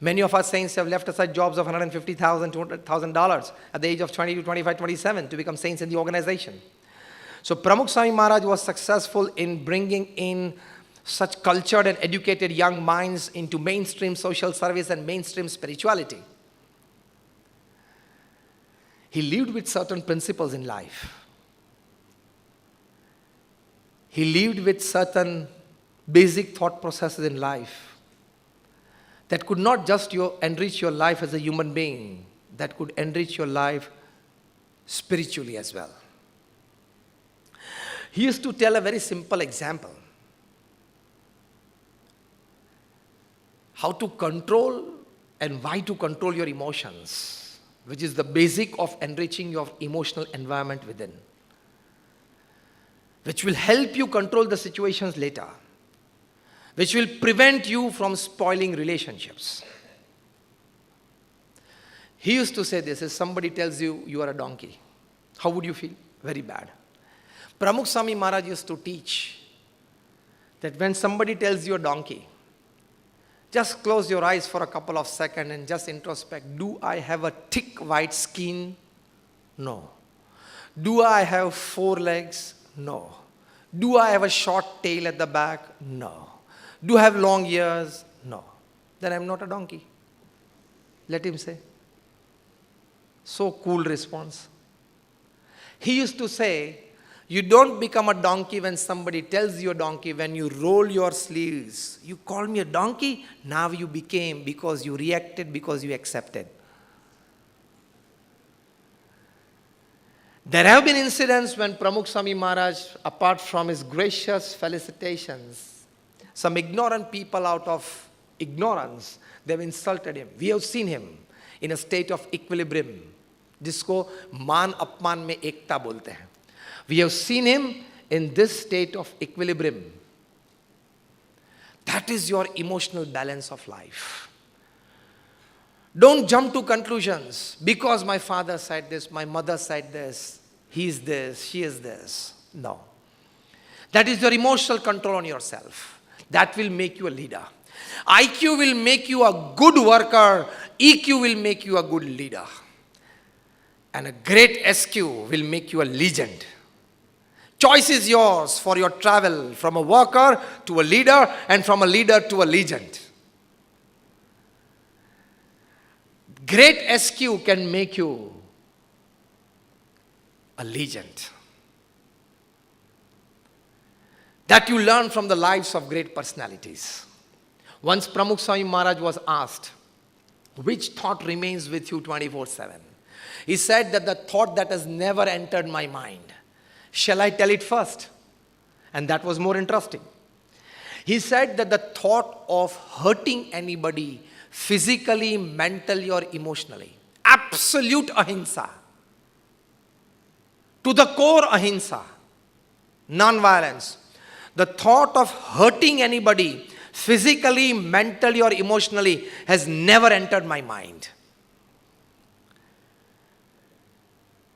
Many of our saints have left aside jobs of $150,000, $200,000 at the age of 20 to 25, 27 to become saints in the organization. So Pramukh Swami Maharaj was successful in bringing in such cultured and educated young minds into mainstream social service and mainstream spirituality. He lived with certain principles in life. He lived with certain basic thought processes in life that could not just enrich your life as a human being, that could enrich your life spiritually as well. He used to tell a very simple example. How to control and why to control your emotions, which is the basic of enriching your emotional environment within, which will help you control the situations later, which will prevent you from spoiling relationships. He used to say this: if somebody tells you you are a donkey, how would you feel? Very bad. Pramukh Swami Maharaj used to teach that when somebody tells you a donkey, just close your eyes for a couple of seconds and just introspect. Do I have a thick white skin? No. Do I have 4 legs? No. Do I have a short tail at the back? No. Do I have long ears? No. Then I'm not a donkey. Let him say. So cool response. He used to say, you don't become a donkey when somebody tells you a donkey. When you roll your sleeves, you call me a donkey? Now you became, because you reacted, because you accepted. There have been incidents when Pramukh Swami Maharaj, apart from his gracious felicitations, some ignorant people out of ignorance, they've insulted him. We have seen him in a state of equilibrium, जिसको मान अपमान में एकता बोलते हैं. We have seen him in this state of equilibrium. That is your emotional balance of life. Don't jump to conclusions. Because my father said this, my mother said this, he is this, she is this. No. That is your emotional control on yourself. That will make you a leader. IQ will make you a good worker. EQ will make you a good leader. And a great SQ will make you a legend. Choice is yours for your travel from a worker to a leader and from a leader to a legend. Great SQ can make you a legend. That you learn from the lives of great personalities. Once Pramukh Swami Maharaj was asked, which thought remains with you 24/7? He said that the thought that has never entered my mind. Shall I tell it first? And that was more interesting. He said that the thought of hurting anybody physically, mentally, or emotionally. Absolute ahimsa. To the core ahimsa. Non-violence. The thought of hurting anybody physically, mentally, or emotionally has never entered my mind.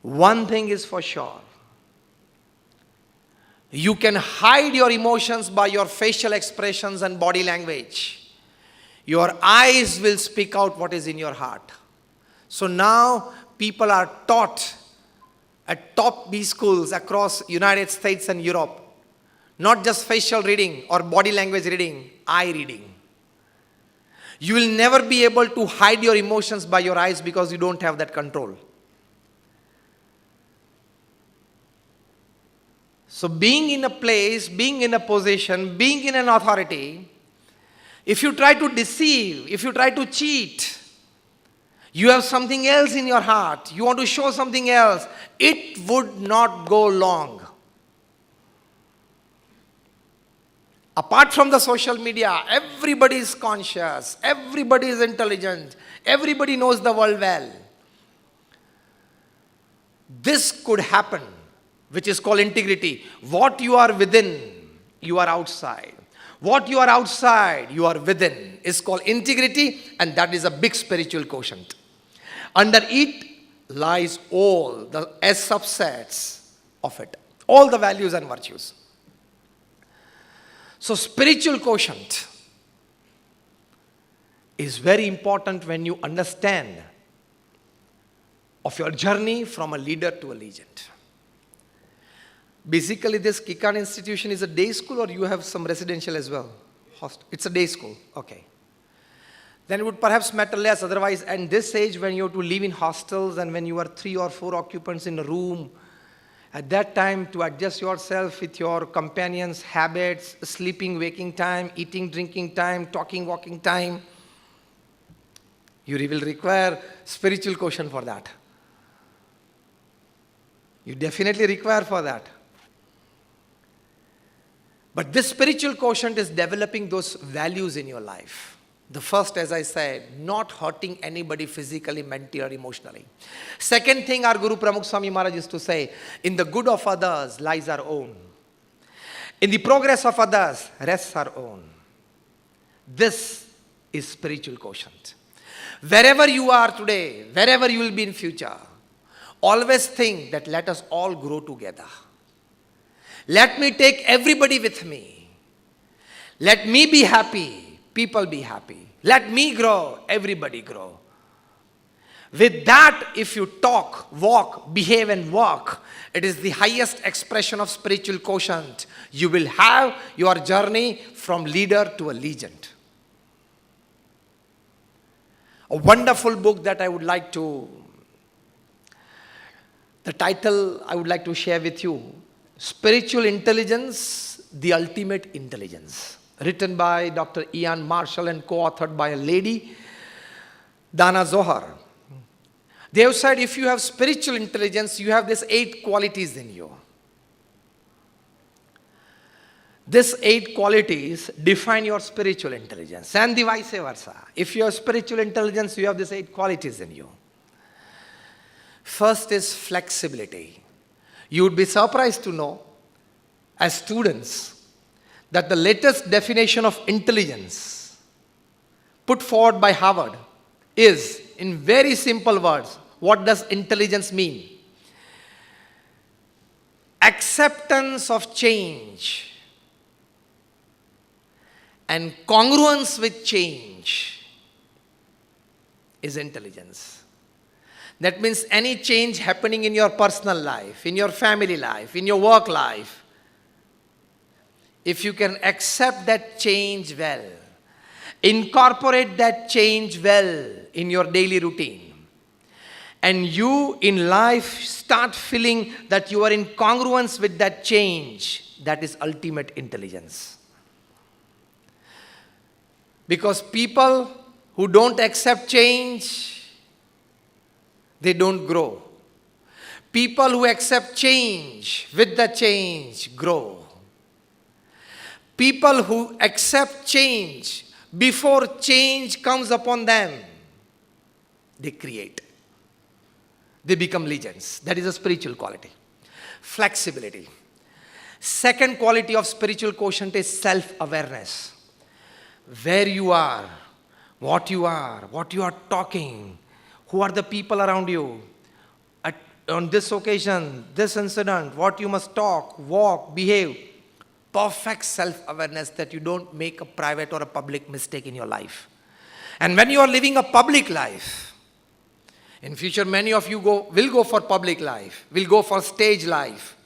One thing is for sure. You can hide your emotions by your facial expressions and body language. Your eyes will speak out what is in your heart. So now people are taught at top B schools across United States and Europe, not just facial reading or body language reading, eye reading. You will never be able to hide your emotions by your eyes because you don't have that control. So being in a place, being in a position, being in an authority, if you try to deceive, if you try to cheat, you have something else in your heart, you want to show something else, it would not go long. Apart from the social media, everybody is conscious, everybody is intelligent, everybody knows the world well. This could happen, which is called integrity. What you are within, you are outside. What you are outside, you are within, is called integrity, and that is a big spiritual quotient. Under it lies all the S subsets of it, all the values and virtues. So spiritual quotient is very important when you understand of your journey from a leader to a legend. Basically, this Kikan institution is a day school, or you have some residential as well? It's a day school, okay. Then it would perhaps matter less. Otherwise, at this age, when you have to live in hostels and when you are 3 or 4 occupants in a room, at that time, to adjust yourself with your companions' habits, sleeping, waking time, eating, drinking time, talking, walking time, you will require spiritual quotient for that. You definitely require for that. But this spiritual quotient is developing those values in your life. The first, as I said, not hurting anybody physically, mentally, or emotionally. Second thing our Guru Pramukh Swami Maharaj used to say, in the good of others lies our own. In the progress of others rests our own. This is spiritual quotient. Wherever you are today, wherever you will be in future, always think that let us all grow together. Let me take everybody with me. Let me be happy, people be happy. Let me grow, everybody grow. With that, if you talk, walk, behave and work, it is the highest expression of spiritual quotient. You will have your journey from leader to a legend. A wonderful book that I would like to, the title I would like to share with you, Spiritual Intelligence, the Ultimate Intelligence, written by Dr. Ian Marshall and co-authored by a lady, Dana Zohar. They have said if you have spiritual intelligence, you have these 8 qualities in you. These 8 qualities define your spiritual intelligence, and the vice versa. If you have spiritual intelligence, you have these 8 qualities in you. First is flexibility. You would be surprised to know, as students, that the latest definition of intelligence put forward by Harvard is, in very simple words, what does intelligence mean? Acceptance of change and congruence with change is intelligence. That means any change happening in your personal life, in your family life, in your work life, if you can accept that change well, incorporate that change well in your daily routine, and you in life start feeling that you are in congruence with that change, that is ultimate intelligence. Because people who don't accept change, they don't grow. People who accept change with the change grow. People who accept change before change comes upon them, they create. They become legends. That is a spiritual quality. Flexibility. Second quality of spiritual quotient is self-awareness. Where you are, what you are talking, who are the people around you. On this occasion, this incident, what you must talk, walk, behave. Perfect self-awareness that you don't make a private or a public mistake in your life. And when you are living a public life, in future many of you will go for public life, will go for stage life.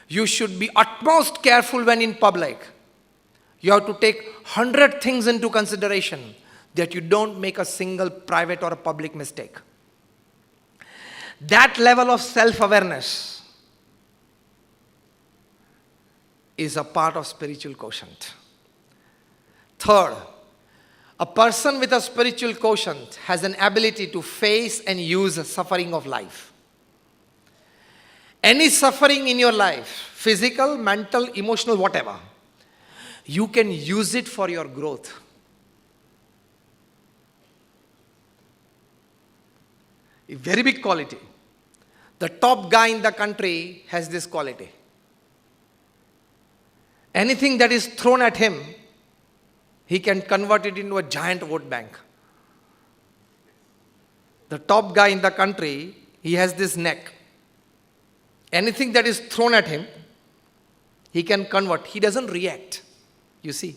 You should be utmost careful when in public. You have to take 100 things into consideration that you don't make a single private or a public mistake. That level of self-awareness is a part of spiritual quotient. Third, a person with a spiritual quotient has an ability to face and use the suffering of life. Any suffering in your life, physical, mental, emotional, whatever, you can use it for your growth. A very big quality. The top guy in the country has this quality. Anything that is thrown at him, he can convert it into a giant vote bank. The top guy in the country, he has this neck. Anything that is thrown at him, he can convert. He doesn't react, you see.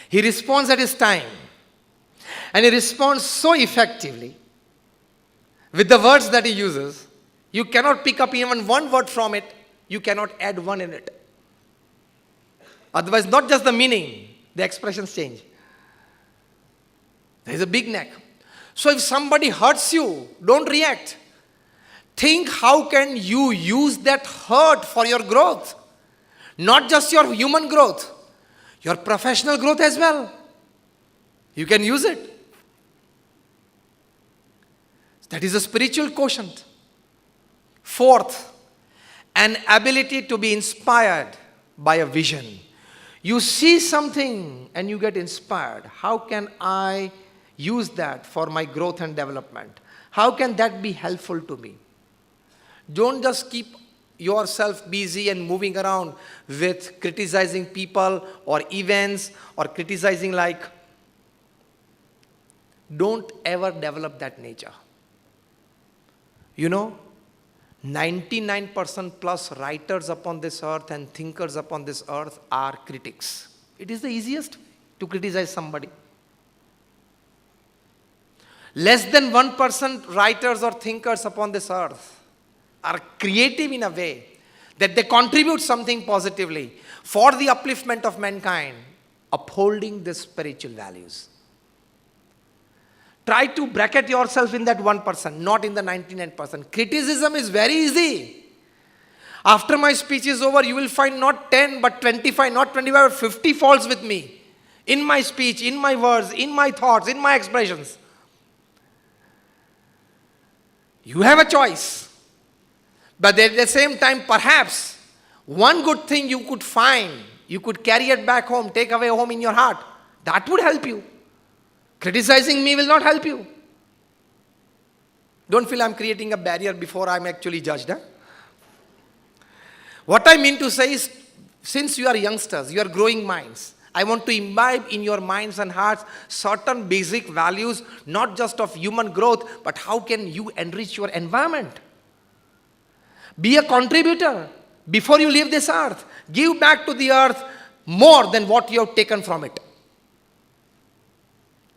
He responds at his time. And he responds so effectively with the words that he uses. You cannot pick up even one word from it. You cannot add one in it. Otherwise, not just the meaning, the expressions change. There is a big neck. So if somebody hurts you, don't react. Think how can you use that hurt for your growth. Not just your human growth, your professional growth as well. You can use it. That is a spiritual quotient. Fourth, an ability to be inspired by a vision. You see something and you get inspired. How can I use that for my growth and development? How can that be helpful to me? Don't just keep yourself busy and moving around with criticizing people or events or criticizing like. Don't ever develop that nature. You know, 99% plus writers upon this earth and thinkers upon this earth are critics. It is the easiest to criticize somebody. Less than 1% writers or thinkers upon this earth are creative in a way that they contribute something positively for the upliftment of mankind, upholding the spiritual values. Try to bracket yourself in that 1%, not in the 99%. Criticism is very easy. After my speech is over, you will find not 10, but 25, not 25, but 50 faults with me. In my speech, in my words, in my thoughts, in my expressions. You have a choice. But at the same time, perhaps, one good thing you could find, you could carry it back home, take away home in your heart. That would help you. Criticizing me will not help you. Don't feel I'm creating a barrier before I'm actually judged. What I mean to say is, since you are youngsters, you are growing minds, I want to imbibe in your minds and hearts certain basic values, not just of human growth, but how can you enrich your environment. Be a contributor before you leave this earth. Give back to the earth more than what you have taken from it.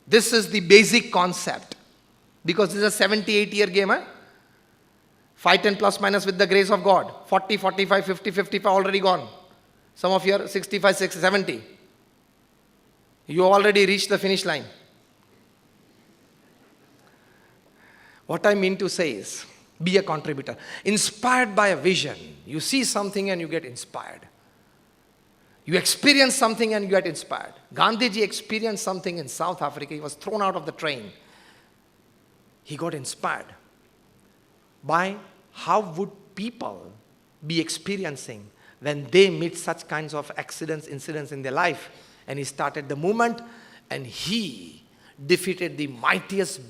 This is the basic concept. Because this is a 78-year game. Eh? 5, 10 plus minus with the grace of God. 40, 45, 50, 55 already gone. Some of you are 65, 60, 70. You already reached the finish line. What I mean to say is, be a contributor. Inspired by a vision. You see something and you get inspired. You experience something and you get inspired. Gandhiji experienced something in South Africa. He was thrown out of the train. He got inspired by how would people be experiencing when they meet such kinds of accidents, incidents in their life. And he started the movement and he defeated the mightiest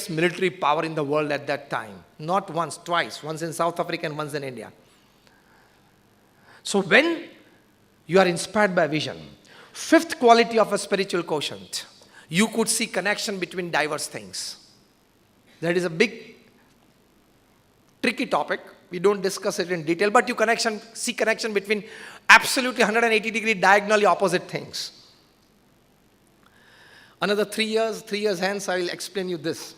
military power in the world at that time. Not once, twice. Once in South Africa and once in India. So when you are inspired by vision, fifth quality of a spiritual quotient, you could see connection between diverse things. That is a big, tricky topic. We don't discuss it in detail, but you see connection between absolutely 180-degree diagonally opposite things. Another 3 years hence, I will explain you this.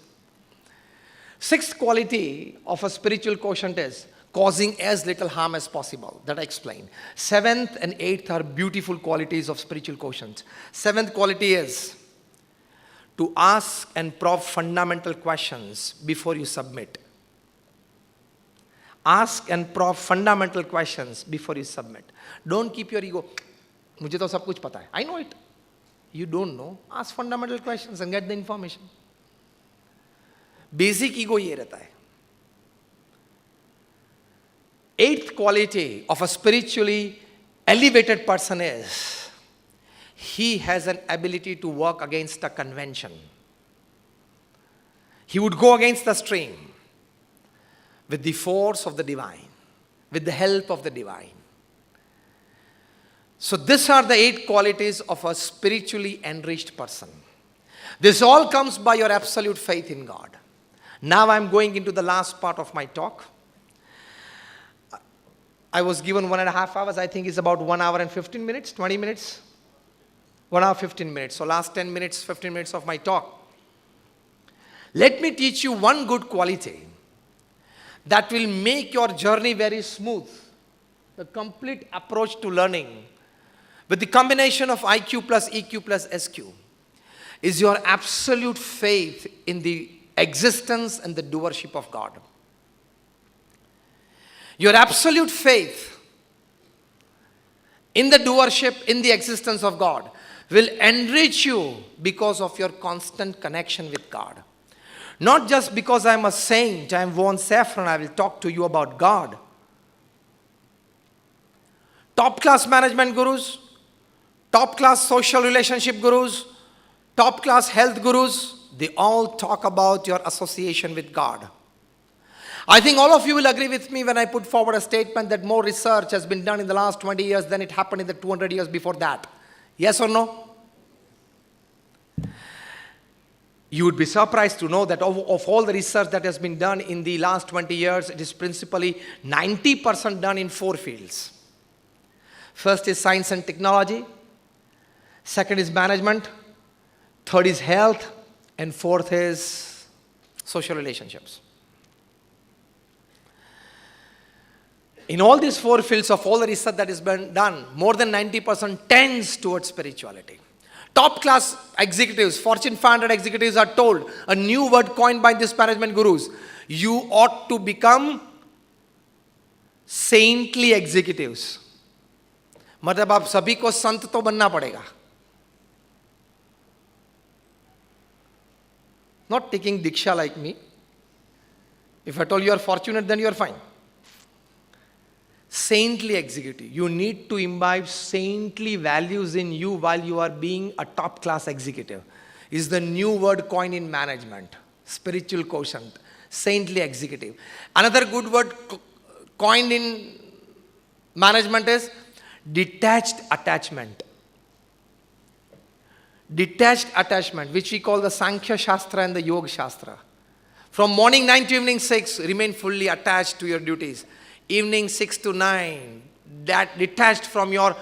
Sixth quality of a spiritual quotient is causing as little harm as possible. That I explained. Seventh and eighth are beautiful qualities of spiritual quotient. Seventh quality is to ask and probe fundamental questions before you submit. Ask and probe fundamental questions before you submit. Don't keep your ego. मुझे तो सब कुछ पता है. I know it. You don't know. Ask fundamental questions and get the information. Basic ego ये रहता है. Eighth quality of a spiritually elevated person is he has an ability to work against a convention. He would go against the stream with the force of the divine, with the help of the divine. So these are the 8 qualities of a spiritually enriched person. This all comes by your absolute faith in God. Now I'm going into the last part of my talk. I was given 1.5 hours. I think it's about 1 hour and 15 minutes, 20 minutes. 1 hour, 15 minutes. So last 10 minutes, 15 minutes of my talk. Let me teach you one good quality that will make your journey very smooth. The complete approach to learning with the combination of IQ plus EQ plus SQ is your absolute faith in the existence and the doership of God. Your absolute faith in the doership, in the existence of God will enrich you because of your constant connection with God. Not just because I am a saint, I am Vaughan Saffron, I will talk to you about God. Top class management gurus, top class social relationship gurus, top class health gurus, they all talk about your association with God. I think all of you will agree with me when I put forward a statement that more research has been done in the last 20 years than it happened in the 200 years before that. Yes or no? You would be surprised to know that of all the research that has been done in the last 20 years, it is principally 90% done in 4 fields. First is science and technology. Second is management. Third is health. And fourth is social relationships. In all these 4 fields of all the research that has been done, more than 90% tends towards spirituality. Top class executives, Fortune 500 executives are told, a new word coined by these management gurus, you ought to become saintly executives. मतलब आप सभी को संत तो बनना पड़ेगा. Not taking diksha like me. If I told you are fortunate, then you are fine. Saintly executive. You need to imbibe saintly values in you while you are being a top class executive. Is the new word coined in management. Spiritual quotient. Saintly executive. Another good word coined in management is detached attachment. Detached attachment, which we call the Sankhya Shastra and the Yoga Shastra. From morning 9 to evening 6, remain fully attached to your duties. Evening 6 to 9, that detached from your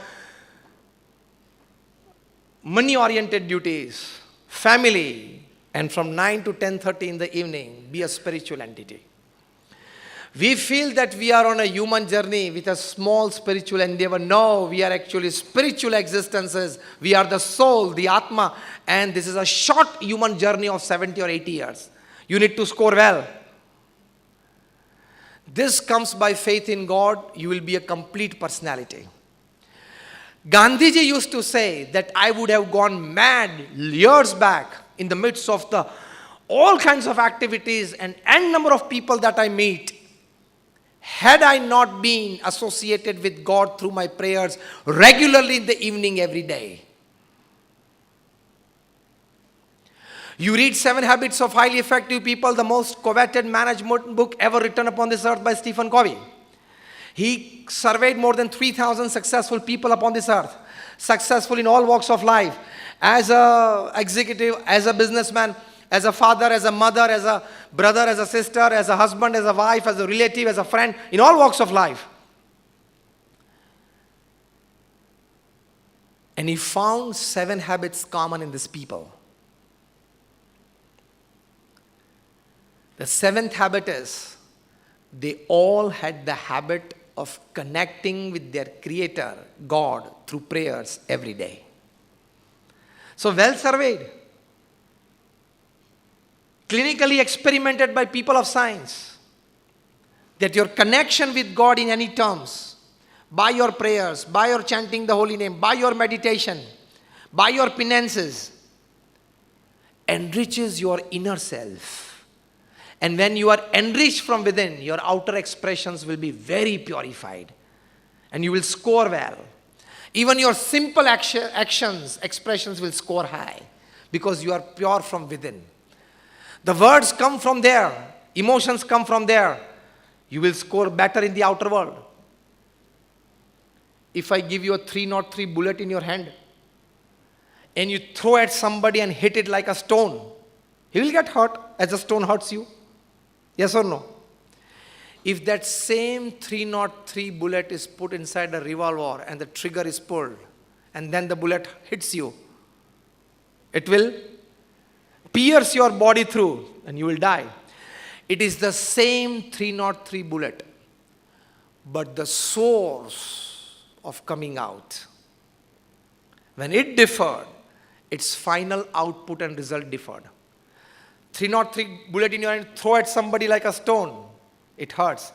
money-oriented duties, family, and from 9 to 10:30 in the evening, be a spiritual entity. We feel that we are on a human journey with a small spiritual endeavor. No, we are actually spiritual existences. We are the soul, the Atma, and this is a short human journey of 70 or 80 years. You need to score well. This comes by faith in God. You will be a complete personality. Gandhiji used to say that I would have gone mad years back in the midst of the all kinds of activities and n number of people that I meet, had I not been associated with God through my prayers regularly in the evening every day. You read 7 Habits of Highly Effective People, the most coveted management book ever written upon this earth by Stephen Covey. He surveyed more than 3,000 successful people upon this earth, successful in all walks of life, as an executive, as a businessman, as a father, as a mother, as a brother, as a sister, as a husband, as a wife, as a relative, as a friend, in all walks of life. And he found 7 habits common in these people. The 7th habit is, they all had the habit of connecting with their Creator, God, through prayers every day. So well surveyed, clinically experimented by people of science, that your connection with God in any terms, by your prayers, by your chanting the holy name, by your meditation, by your penances, enriches your inner self. And when you are enriched from within, your outer expressions will be very purified. And you will score well. Even your simple actions, expressions will score high. Because you are pure from within. The words come from there. Emotions come from there. You will score better in the outer world. If I give you a 303 bullet in your hand, and you throw at somebody and hit it like a stone, he will get hurt as the stone hurts you. Yes or no? If that same 303 bullet is put inside a revolver and the trigger is pulled and then the bullet hits you, it will pierce your body through and you will die. It is the same 303 bullet, but the source of coming out, when it differed, its final output and result differed. 303 bullet in your hand, throw at somebody like a stone. It hurts.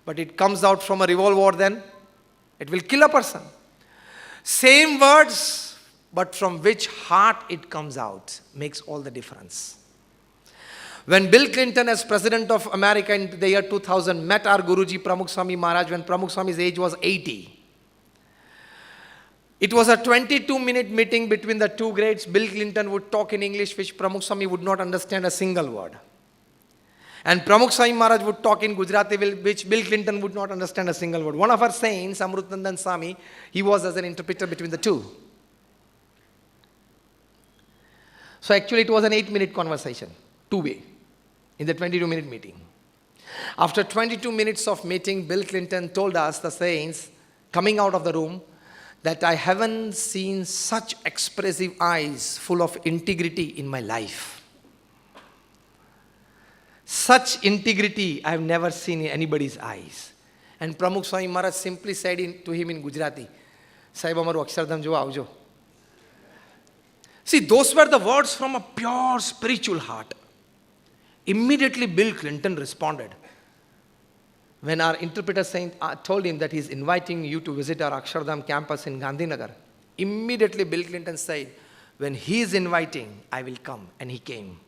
But it comes out from a revolver, then it will kill a person. Same words, but from which heart it comes out makes all the difference. When Bill Clinton, as President of America in the year 2000, met our Guruji Pramukh Swami Maharaj when Pramukh Swami's age was 80. It was a 22-minute meeting between the two greats. Bill Clinton would talk in English, which Pramukh Swami would not understand a single word. And Pramukh Swami Maharaj would talk in Gujarati, which Bill Clinton would not understand a single word. One of our saints, Amrutanandan Swami, he was as an interpreter between the two. So actually it was an 8-minute conversation, two-way, in the 22-minute meeting. After 22 minutes of meeting, Bill Clinton told us, the saints, coming out of the room, that I haven't seen such expressive eyes full of integrity in my life. Such integrity I have never seen in anybody's eyes. And Pramukh Swami Maharaj simply said to him in Gujarati, Sahib amaru Akshardham jo avjo. See, those were the words from a pure spiritual heart. Immediately Bill Clinton responded. When our interpreter told him that he's inviting you to visit our Akshardham campus in Gandhinagar, immediately Bill Clinton said, when he is inviting, I will come. And he came.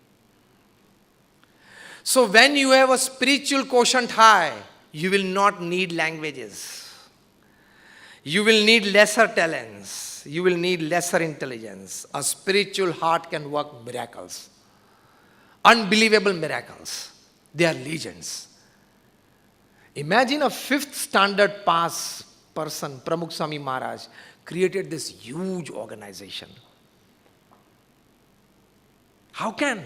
So when you have a spiritual quotient high, you will not need languages. You will need lesser talents. You will need lesser intelligence. A spiritual heart can work miracles. Unbelievable miracles. They are legions. Imagine a 5th standard pass person, Pramukh Swami Maharaj, created this huge organization. How can?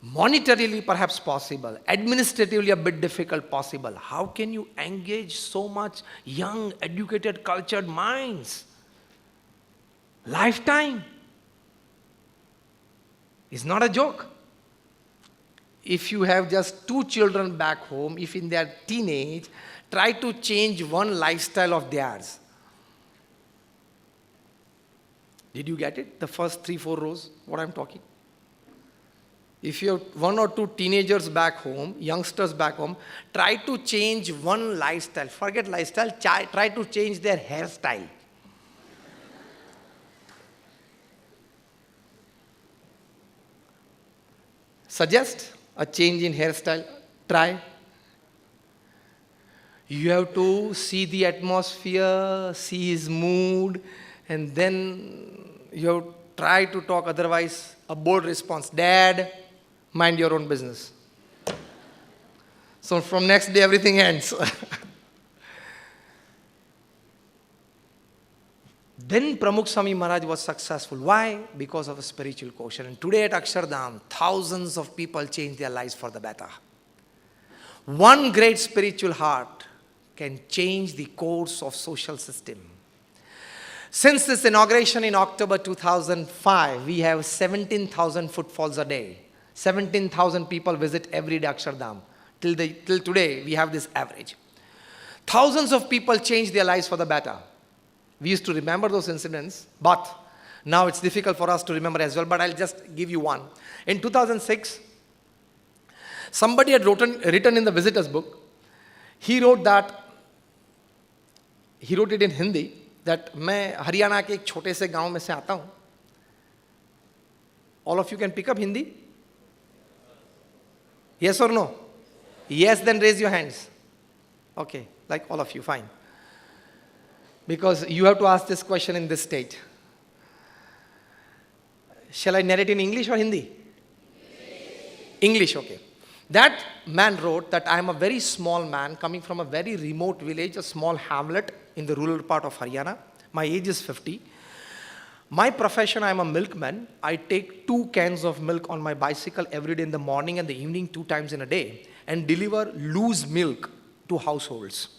monetarily perhaps possible, administratively a bit difficult possible. How can you engage so much young, educated, cultured minds? Lifetime is not a joke. If you have just 2 children back home, if in their teenage, try to change one lifestyle of theirs. Did you get it? The first 3-4 rows, what I'm talking? If you have 1 or 2 teenagers back home, youngsters back home, try to change one lifestyle. Forget lifestyle, try to change their hairstyle. Suggest a change in hairstyle. Try. You have to see the atmosphere, see his mood, and then you have to try to talk. Otherwise, a bold response. Dad, mind your own business. So from next day, everything ends. Then Pramukh Swami Maharaj was successful. Why? Because of a spiritual quotient. And today at Akshardham, thousands of people change their lives for the better. One great spiritual heart can change the course of social system. Since this inauguration in October 2005, we have 17,000 footfalls a day. 17,000 people visit every day Akshardham. Till today, we have this average. Thousands of people change their lives for the better. We used to remember those incidents, but now it's difficult for us to remember as well, but I'll just give you one. In 2006, somebody had written in the visitors book, he wrote it in Hindi, that मैं हरियाणा के एक छोटे से गांव में से आता हूं. All of you can pick up Hindi? Yes or no? Yes, then raise your hands. Okay, like all of you, fine. Because you have to ask this question in this state. Shall I narrate in English or Hindi? English, okay. That man wrote that I am a very small man coming from a very remote village, a small hamlet in the rural part of Haryana. My age is 50. My profession, I am a milkman. I take 2 cans of milk on my bicycle every day in the morning and the evening 2 times in a day and deliver loose milk to households.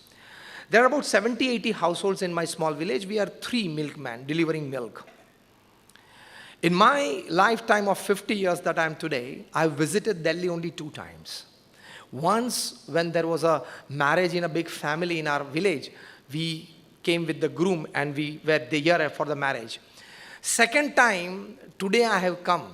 There are about 70-80 households in my small village. We are 3 milkmen delivering milk. In my lifetime of 50 years that I am today, I have visited Delhi only 2 times. Once, when there was a marriage in a big family in our village, we came with the groom and we were there for the marriage. Second time, today I have come.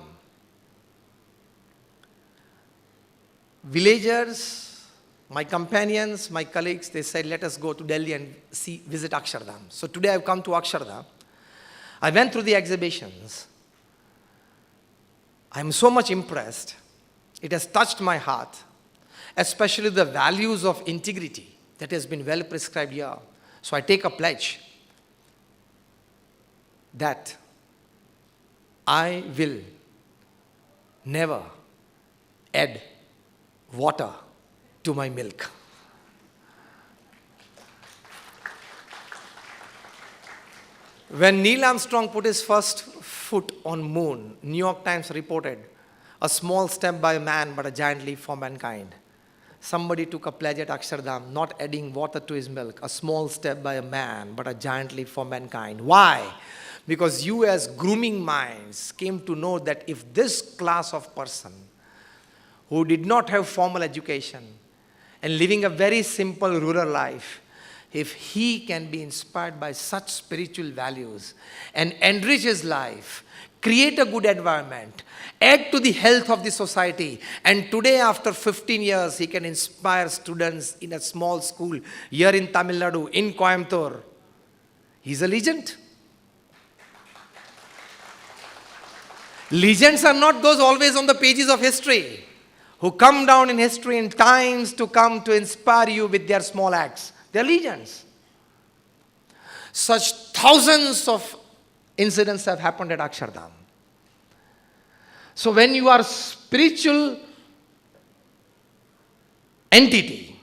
Villagers, my companions, my colleagues, they said, let us go to Delhi and visit Akshardham. So today I've come to Akshardham. I went through the exhibitions. I'm so much impressed. It has touched my heart, especially the values of integrity that has been well prescribed here. So I take a pledge that I will never add water to my milk. When Neil Armstrong put his first foot on moon, New York Times reported, a small step by a man but a giant leap for mankind. Somebody took a pledge at Akshardham, not adding water to his milk, a small step by a man but a giant leap for mankind. Why? Because you as grooming minds came to know that if this class of person who did not have formal education and living a very simple rural life, if he can be inspired by such spiritual values and enrich his life, create a good environment, add to the health of the society, and today after 15 years he can inspire students in a small school here in Tamil Nadu, in Coimbatore, he's a legend. Legends are not those always on the pages of history, who come down in history in times to come to inspire you with their small acts. They are legends. Such thousands of incidents have happened at Akshardham. So when you are a spiritual entity,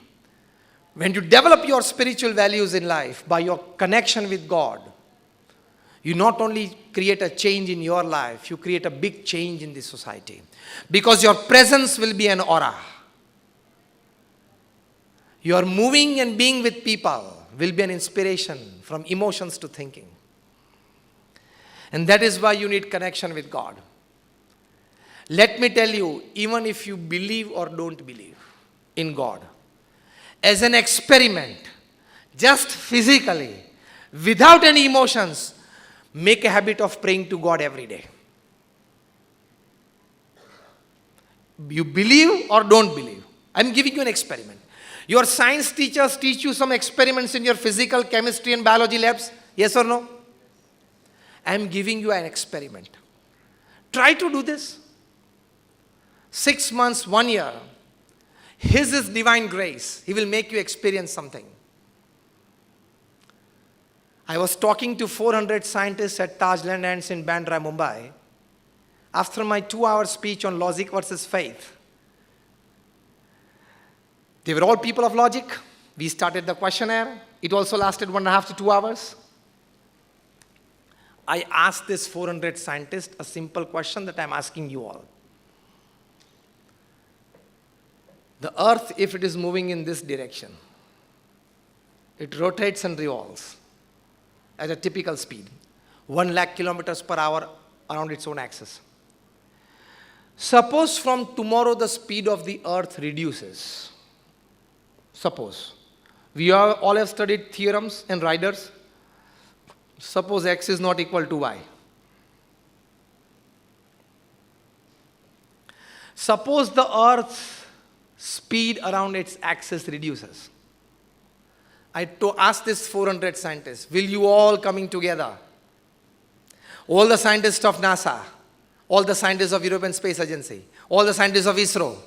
when you develop your spiritual values in life by your connection with God, you not only create a change in your life, you create a big change in the society. Because your presence will be an aura. Your moving and being with people will be an inspiration from emotions to thinking. And that is why you need connection with God. Let me tell you, even if you believe or don't believe in God, as an experiment, just physically, without any emotions, make a habit of praying to God every day. You believe or don't believe. I'm giving you an experiment. Your science teachers teach you some experiments in your physical, chemistry and biology labs. Yes or no? I'm giving you an experiment. Try to do this. 6 months, 1 year. His is divine grace. He will make you experience something. I was talking to 400 scientists at Taj Land in Bandra, Mumbai. After my 2-hour speech on logic versus faith, they were all people of logic. We started the questionnaire. It also lasted 1.5 to 2 hours. I asked this 400 scientists a simple question that I'm asking you all. The earth, if it is moving in this direction, it rotates and revolves at a typical speed, 1 lakh kilometers per hour around its own axis. Suppose from tomorrow the speed of the earth reduces. Suppose. We all have studied theorems and riders. Suppose x is not equal to y. Suppose the earth's speed around its axis reduces. I asked this 400 scientists, will you all coming together? All the scientists of NASA, all the scientists of European Space Agency, all the scientists of ISRO,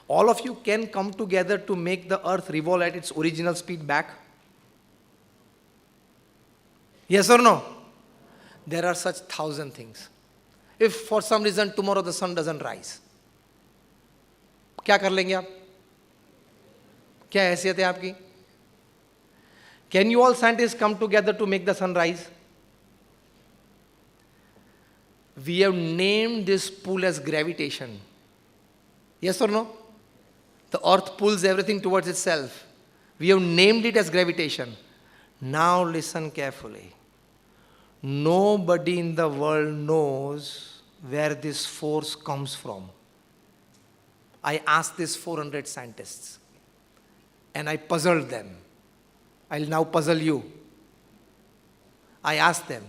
all of you can come together to make the earth revolve at its original speed back? Yes or no? There are such 1,000 things. If for some reason tomorrow the sun doesn't rise, क्या कर लेंगे आप? क्या हैसियत है आपकी? Can you all scientists come together to make the sun rise? We have named this pull as gravitation. Yes or no? The earth pulls everything towards itself. We have named it as gravitation. Now listen carefully. Nobody in the world knows where this force comes from. I asked these 400 scientists and I puzzled them. I'll now puzzle you. I asked them,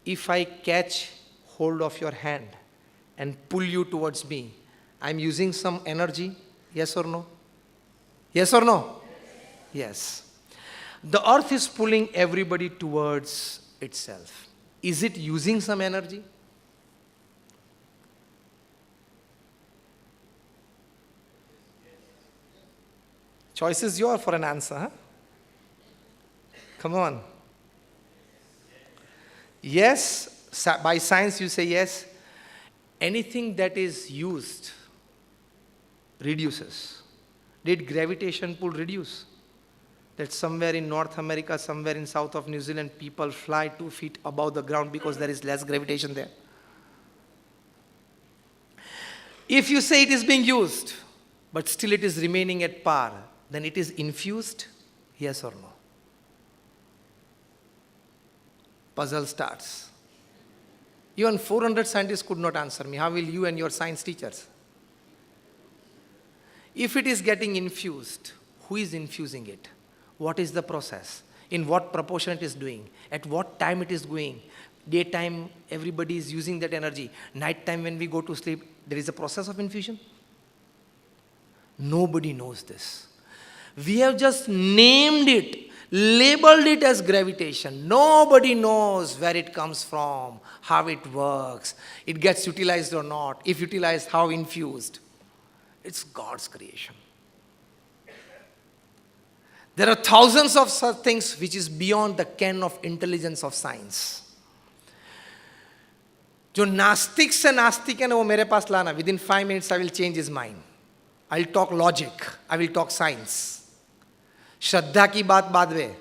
if I catch hold of your hand and pull you towards me, I'm using some energy, yes or no? Yes or no? Yes. The earth is pulling everybody towards itself. Is it using some energy? Choice is yours for an answer, huh? Come on. Yes, by science you say yes. Anything that is used reduces. Did gravitation pull reduce? That somewhere in North America, somewhere in south of New Zealand, people fly 2 feet above the ground because there is less gravitation there. If you say it is being used, but still it is remaining at par, then it is infused, yes or no? Puzzle starts. Even 400 scientists could not answer me. How will you and your science teachers? If it is getting infused, who is infusing it? What is the process? In what proportion it is doing? At what time it is going? Daytime, everybody is using that energy. Nighttime, when we go to sleep, there is a process of infusion. Nobody knows this. We have just named it, labeled it as gravitation. Nobody knows where it comes from, how it works, it gets utilized or not. If utilized, how infused. It's God's creation. There are thousands of such things which is beyond the ken of intelligence of science. जो नास्तिक से नास्तिक है ना वो मेरे पास लाना. Within 5 minutes I will change his mind. I'll talk logic. I will talk science. श्रद्धा की बात बाद में.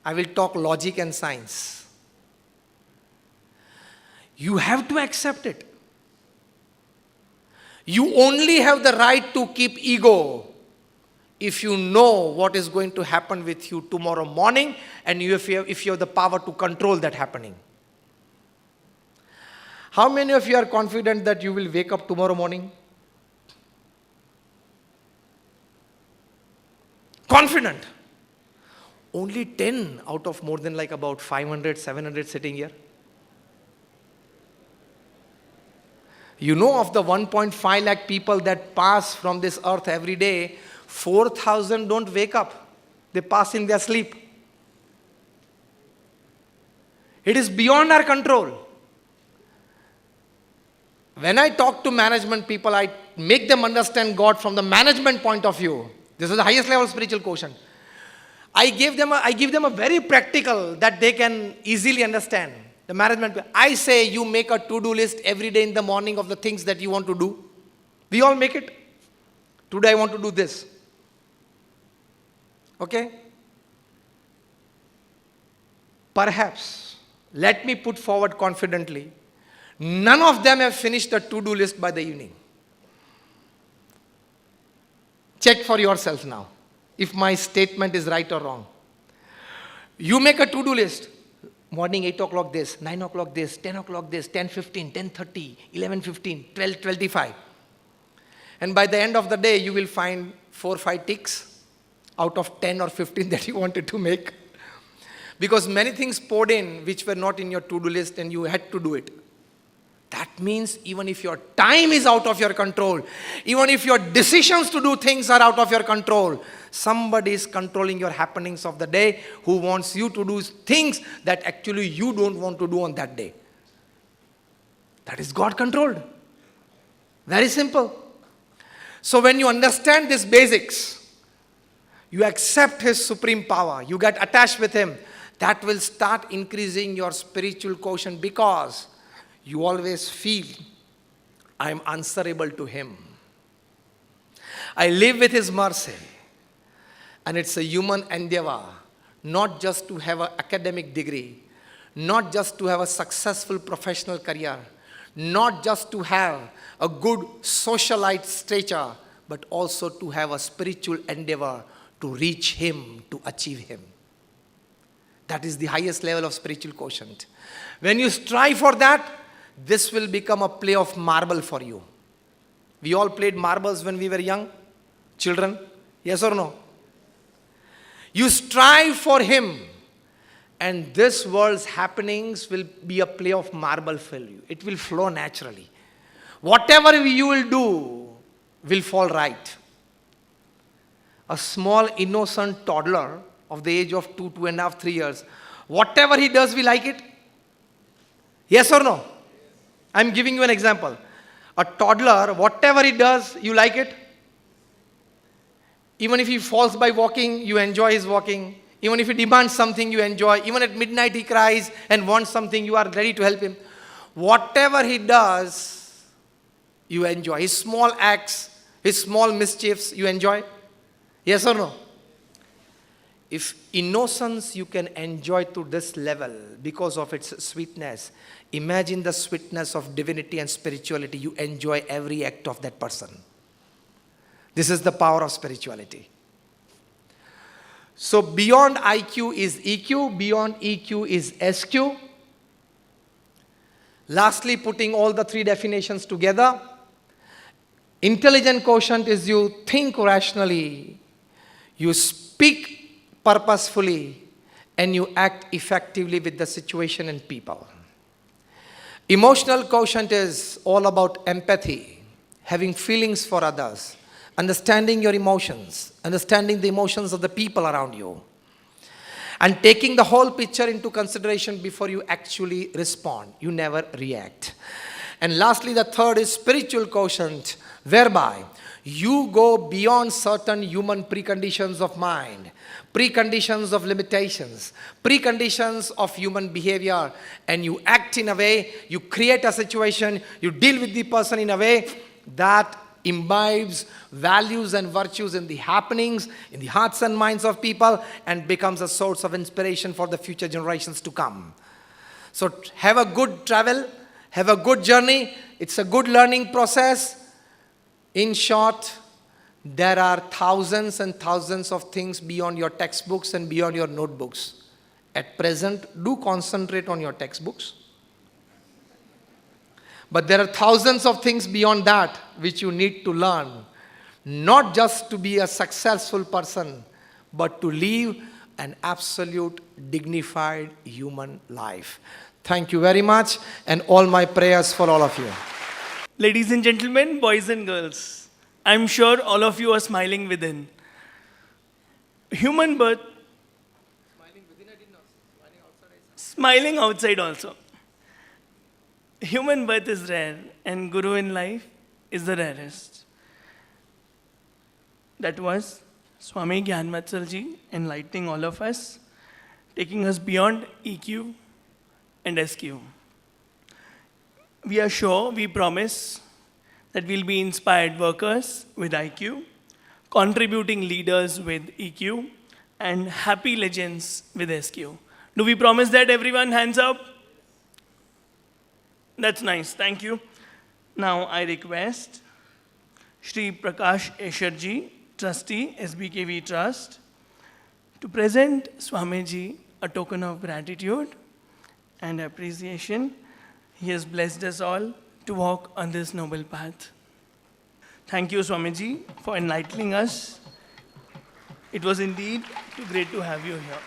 I will talk logic and science. You have to accept it. You only have the right to keep ego if you know what is going to happen with you tomorrow morning, and if you have the power to control that happening. How many of you are confident that you will wake up tomorrow morning? Confident. Only 10 out of more than like about 500, 700 sitting here. You know, of the 1.5 lakh people that pass from this earth every day, 4,000 don't wake up. They pass in their sleep. It is beyond our control. When I talk to management people, I make them understand God from the management point of view. This is the highest level of spiritual quotient. I give them a very practical that they can easily understand. The management, I say you make a to-do list every day in the morning of the things that you want to do. We all make it. Today I want to do this. Okay? Perhaps, let me put forward confidently, none of them have finished the to-do list by the evening. Check for yourself now, if my statement is right or wrong. You make a to-do list. Morning 8 o'clock this, 9 o'clock this, 10 o'clock this, 10:15, 10:30, 11:15, 12:25. And by the end of the day, you will find 4 or 5 ticks out of 10 or 15 that you wanted to make. Because many things poured in which were not in your to-do list and you had to do it. That means even if your time is out of your control, even if your decisions to do things are out of your control, somebody is controlling your happenings of the day who wants you to do things that actually you don't want to do on that day. That is God controlled. Very simple. So when you understand these basics, you accept His supreme power, you get attached with Him, that will start increasing your spiritual quotient, because you always feel, I am answerable to Him. I live with His mercy. And it's a human endeavor, not just to have an academic degree, not just to have a successful professional career, not just to have a good socialite stature, but also to have a spiritual endeavor to reach Him, to achieve Him. That is the highest level of spiritual quotient. When you strive for that, this will become a play of marble for you. We all played marbles when we were young, children. Yes or no? You strive for Him, and this world's happenings will be a play of marble for you. It will flow naturally. Whatever you will do will fall right. A small innocent toddler of the age of 2, 2.5, 3 years, whatever he does, we like it? Yes or no? I'm giving you an example. A toddler, whatever he does, you like it? Even if he falls by walking, you enjoy his walking. Even if he demands something, you enjoy. Even at midnight he cries and wants something, you are ready to help him. Whatever he does, you enjoy. His small acts, his small mischiefs, you enjoy. Yes or no? If innocence you can enjoy to this level because of its sweetness, imagine the sweetness of divinity and spirituality. You enjoy every act of that person. This is the power of spirituality. So beyond IQ is EQ, beyond EQ is SQ. Lastly, putting all the 3 definitions together, intelligent quotient is you think rationally, you speak purposefully, and you act effectively with the situation and people. Emotional quotient is all about empathy, having feelings for others, understanding your emotions, understanding the emotions of the people around you, and taking the whole picture into consideration before you actually respond. You never react. And lastly, the third is spiritual quotient, whereby you go beyond certain human preconditions of mind, preconditions of limitations, preconditions of human behavior, and you act in a way, you create a situation, you deal with the person in a way that imbibes values and virtues in the happenings, in the hearts and minds of people, and becomes a source of inspiration for the future generations to come. So have a good travel, Have a good journey. It's a good learning process. In short, there are thousands and thousands of things beyond your textbooks and beyond your notebooks. At present, do concentrate on your textbooks. But there are thousands of things beyond that which you need to learn. Not just to be a successful person, but to live an absolute dignified human life. Thank you very much, and all my prayers for all of you. Ladies and gentlemen, boys and girls, I'm sure all of you are smiling within. Human birth. Smiling outside also. Human birth is rare, and Guru in life is the rarest. That was Swami Gnanvatsal Ji enlightening all of us, taking us beyond EQ and SQ. We are sure, we promise that we'll be inspired workers with IQ, contributing leaders with EQ, and happy legends with SQ. Do we promise that, everyone? Hands up. That's nice, thank you. Now I request Shri Prakash Esharji, Trustee, SBKV Trust, to present Swamiji a token of gratitude and appreciation. He has blessed us all to walk on this noble path. Thank you, Swamiji, for enlightening us. It was indeed too great to have you here.